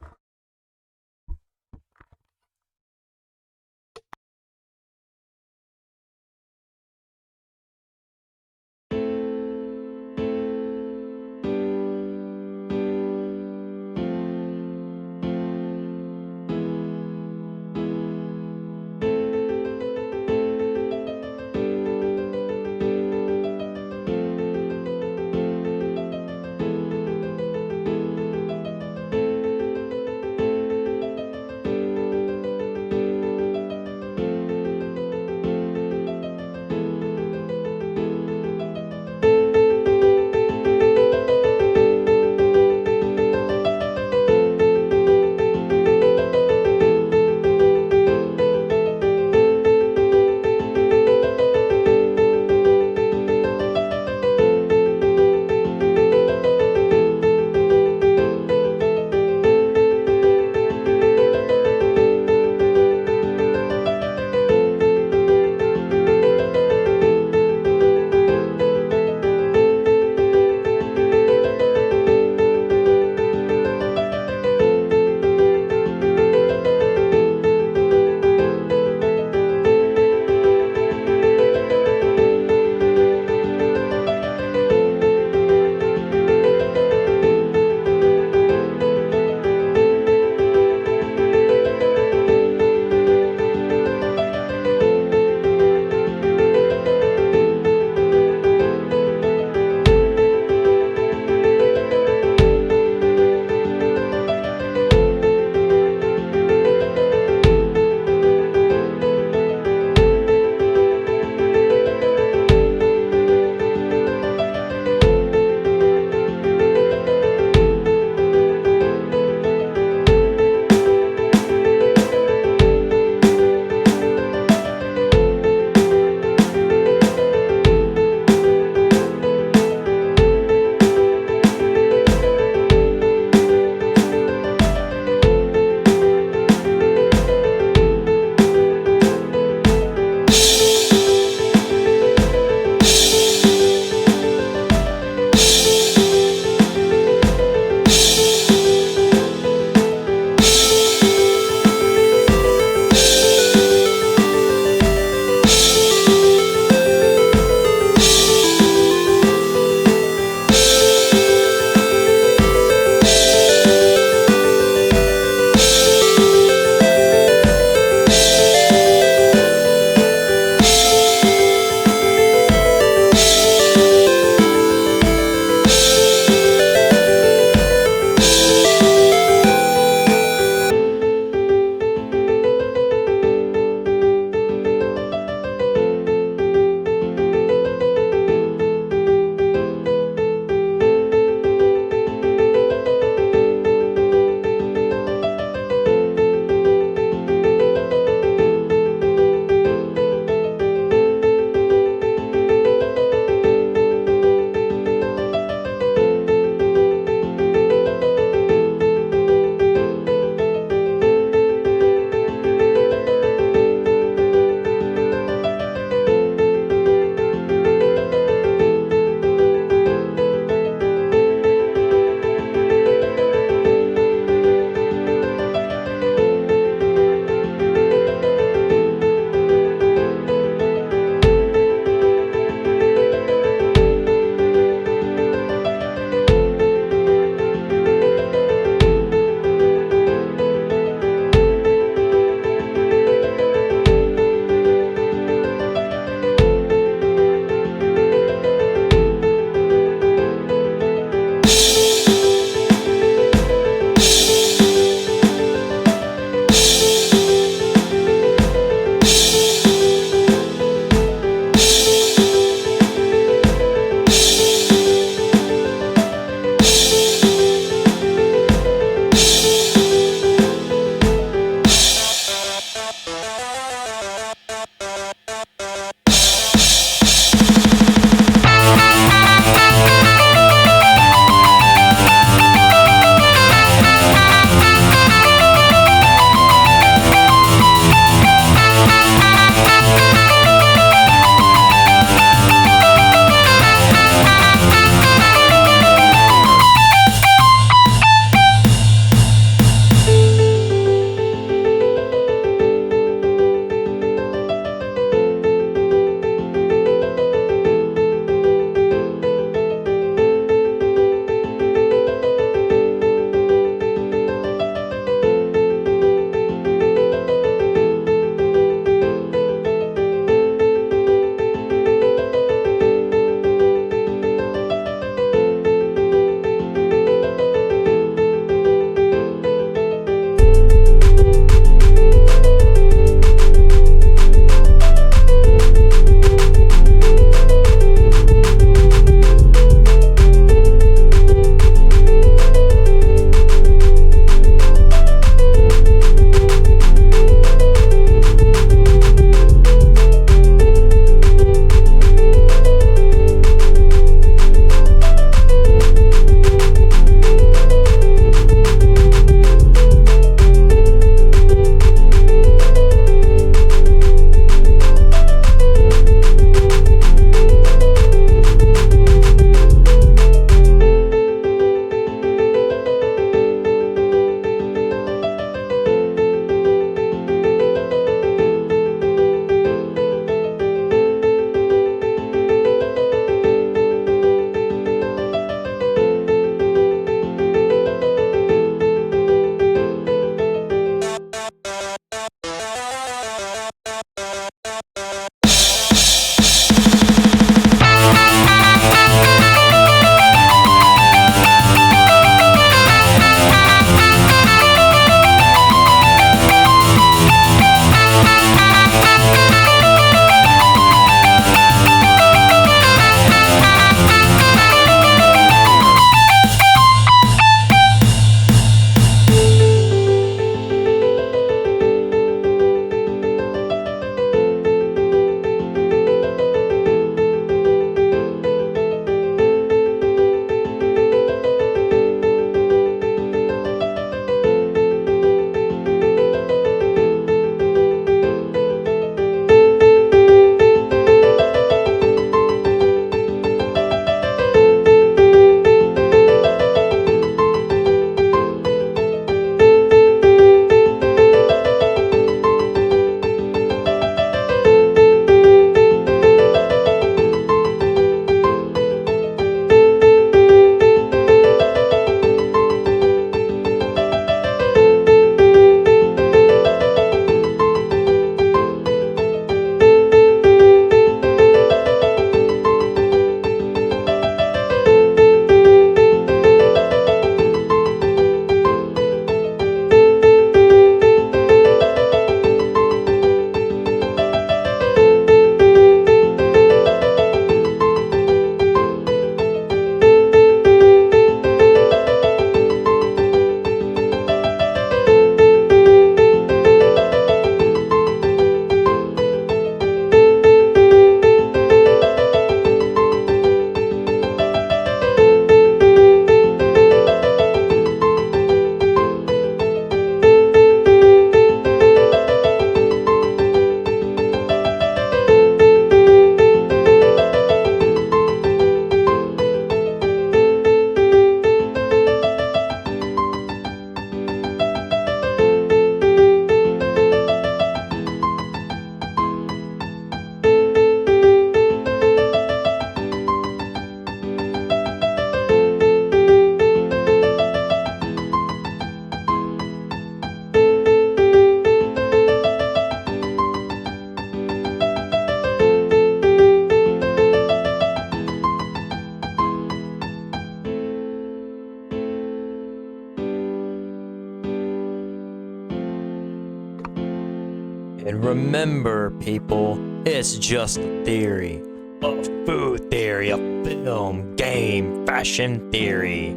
And remember, people, it's just a theory. A food theory, a film, game, fashion theory,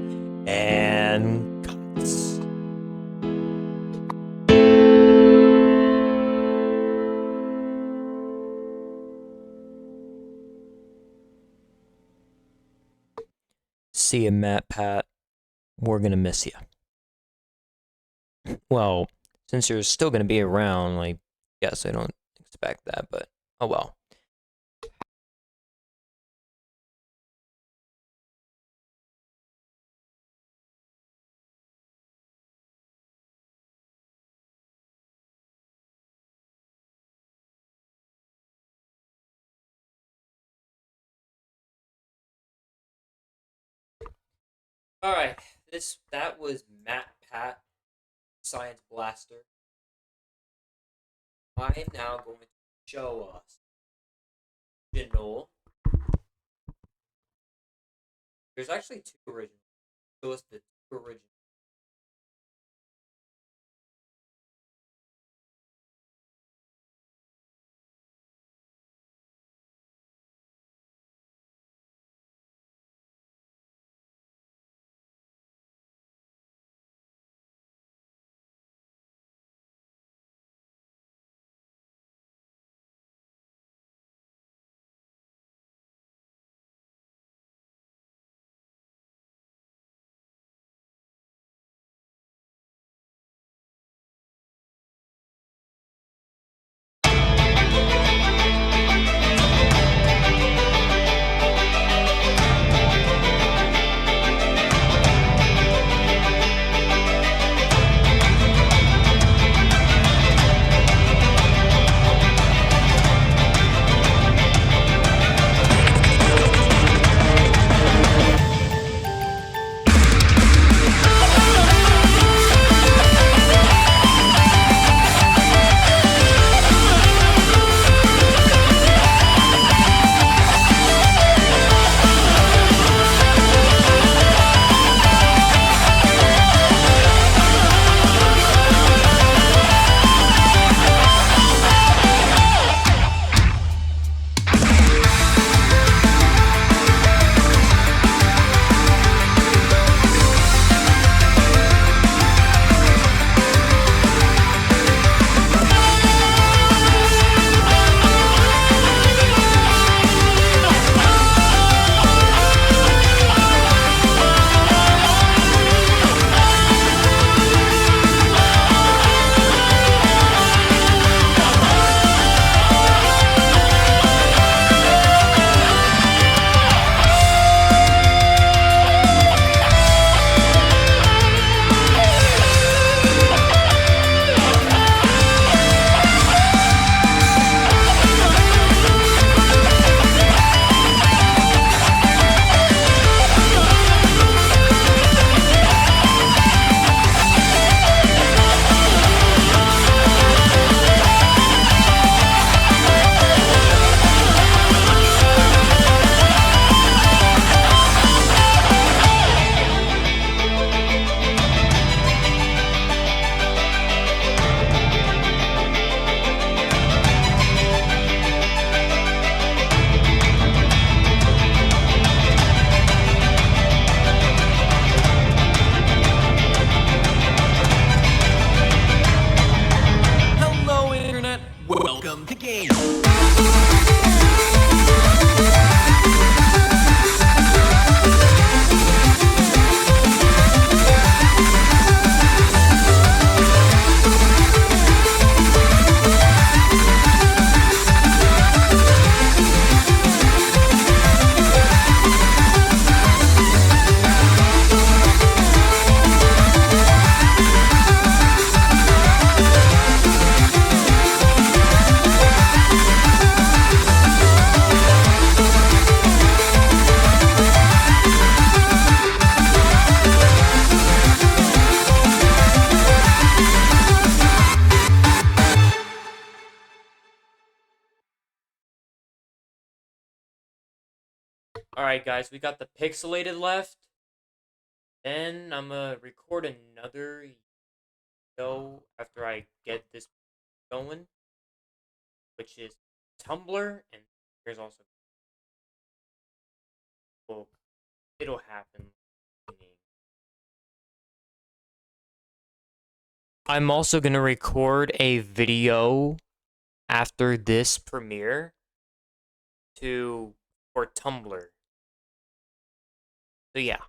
and cuts. See you, Pat. We're gonna miss you. Well, since you're still gonna be around, like, yes, I don't expect that, but oh well. All right, that was Pat, Science Blaster. I am now going to show us original. There's actually two originals. Show us the two originals. Alright, guys, we got the pixelated left. Then I'm gonna record another video after I get this going. which is Tumblr, and there's also well, it'll happen. I'm also gonna record a video after this premiere for Tumblr. So yeah.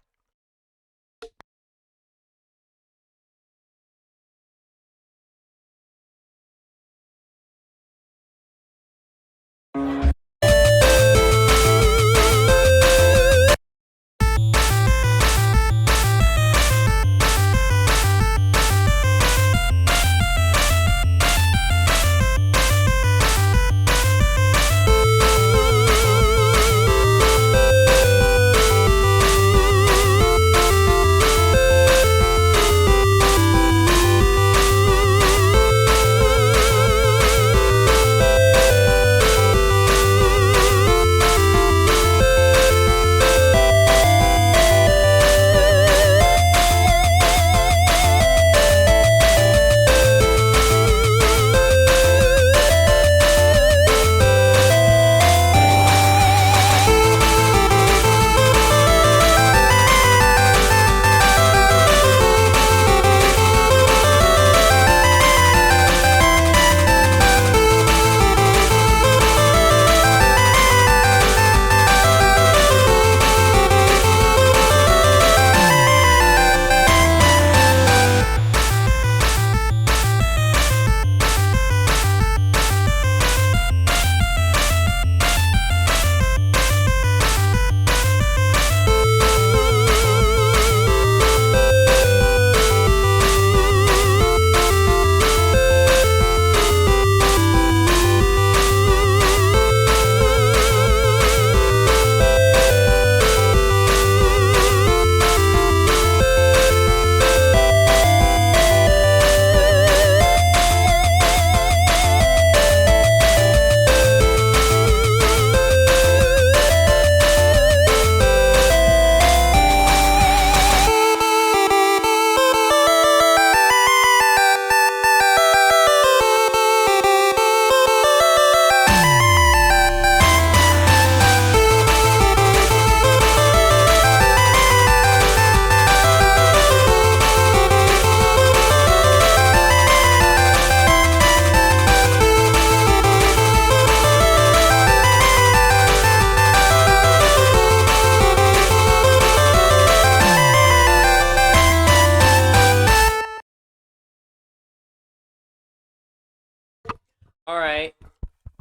Alright,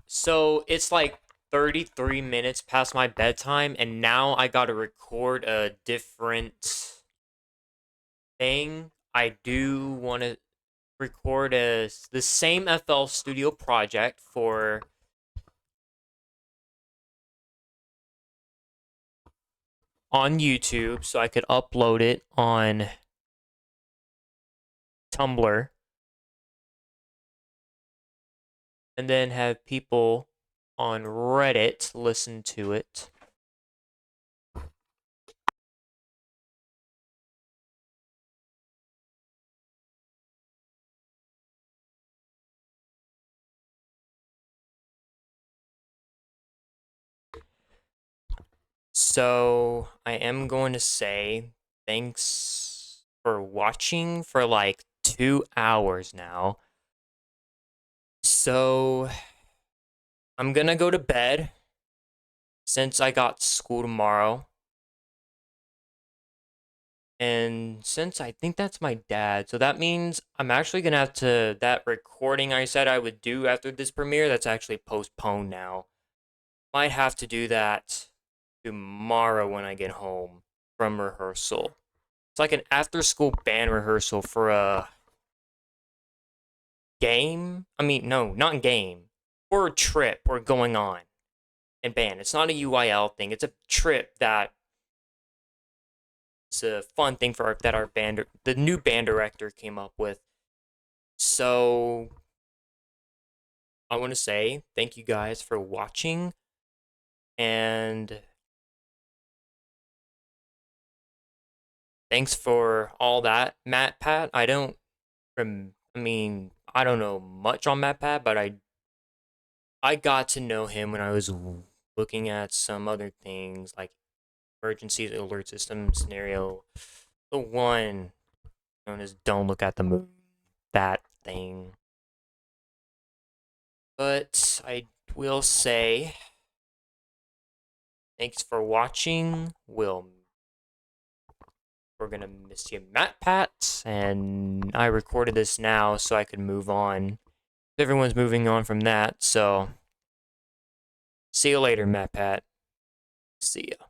so it's like 33 minutes past my bedtime, and now I gotta record a different thing. I do want to record the same FL Studio project for on YouTube, so I could upload it on Tumblr. And then have people on Reddit listen to it. So I am going to say thanks for watching for like 2 hours now. So I'm gonna go to bed since I got school tomorrow. And since I think that's my dad, so that means I'm actually gonna have to, that recording I said I would do after this premiere, that's actually postponed now. Might have to do that tomorrow when I get home from rehearsal. It's like an after-school band rehearsal for a game. I mean, no, not game. For a trip we're going on in band. It's not a UIL thing. It's a trip that it's a fun thing for that our band, the new band director came up with. So I want to say thank you guys for watching, and thanks for all that, matpat. I don't know much on matpat, but I I got to know him when I was looking at some other things like emergency alert system scenario. The one known as Don't Look at the Moon. That thing. But I will say, thanks for watching. We're gonna miss you, matpat, and I recorded this now so I could move on. Everyone's moving on from that, so see you later, matpat. See ya.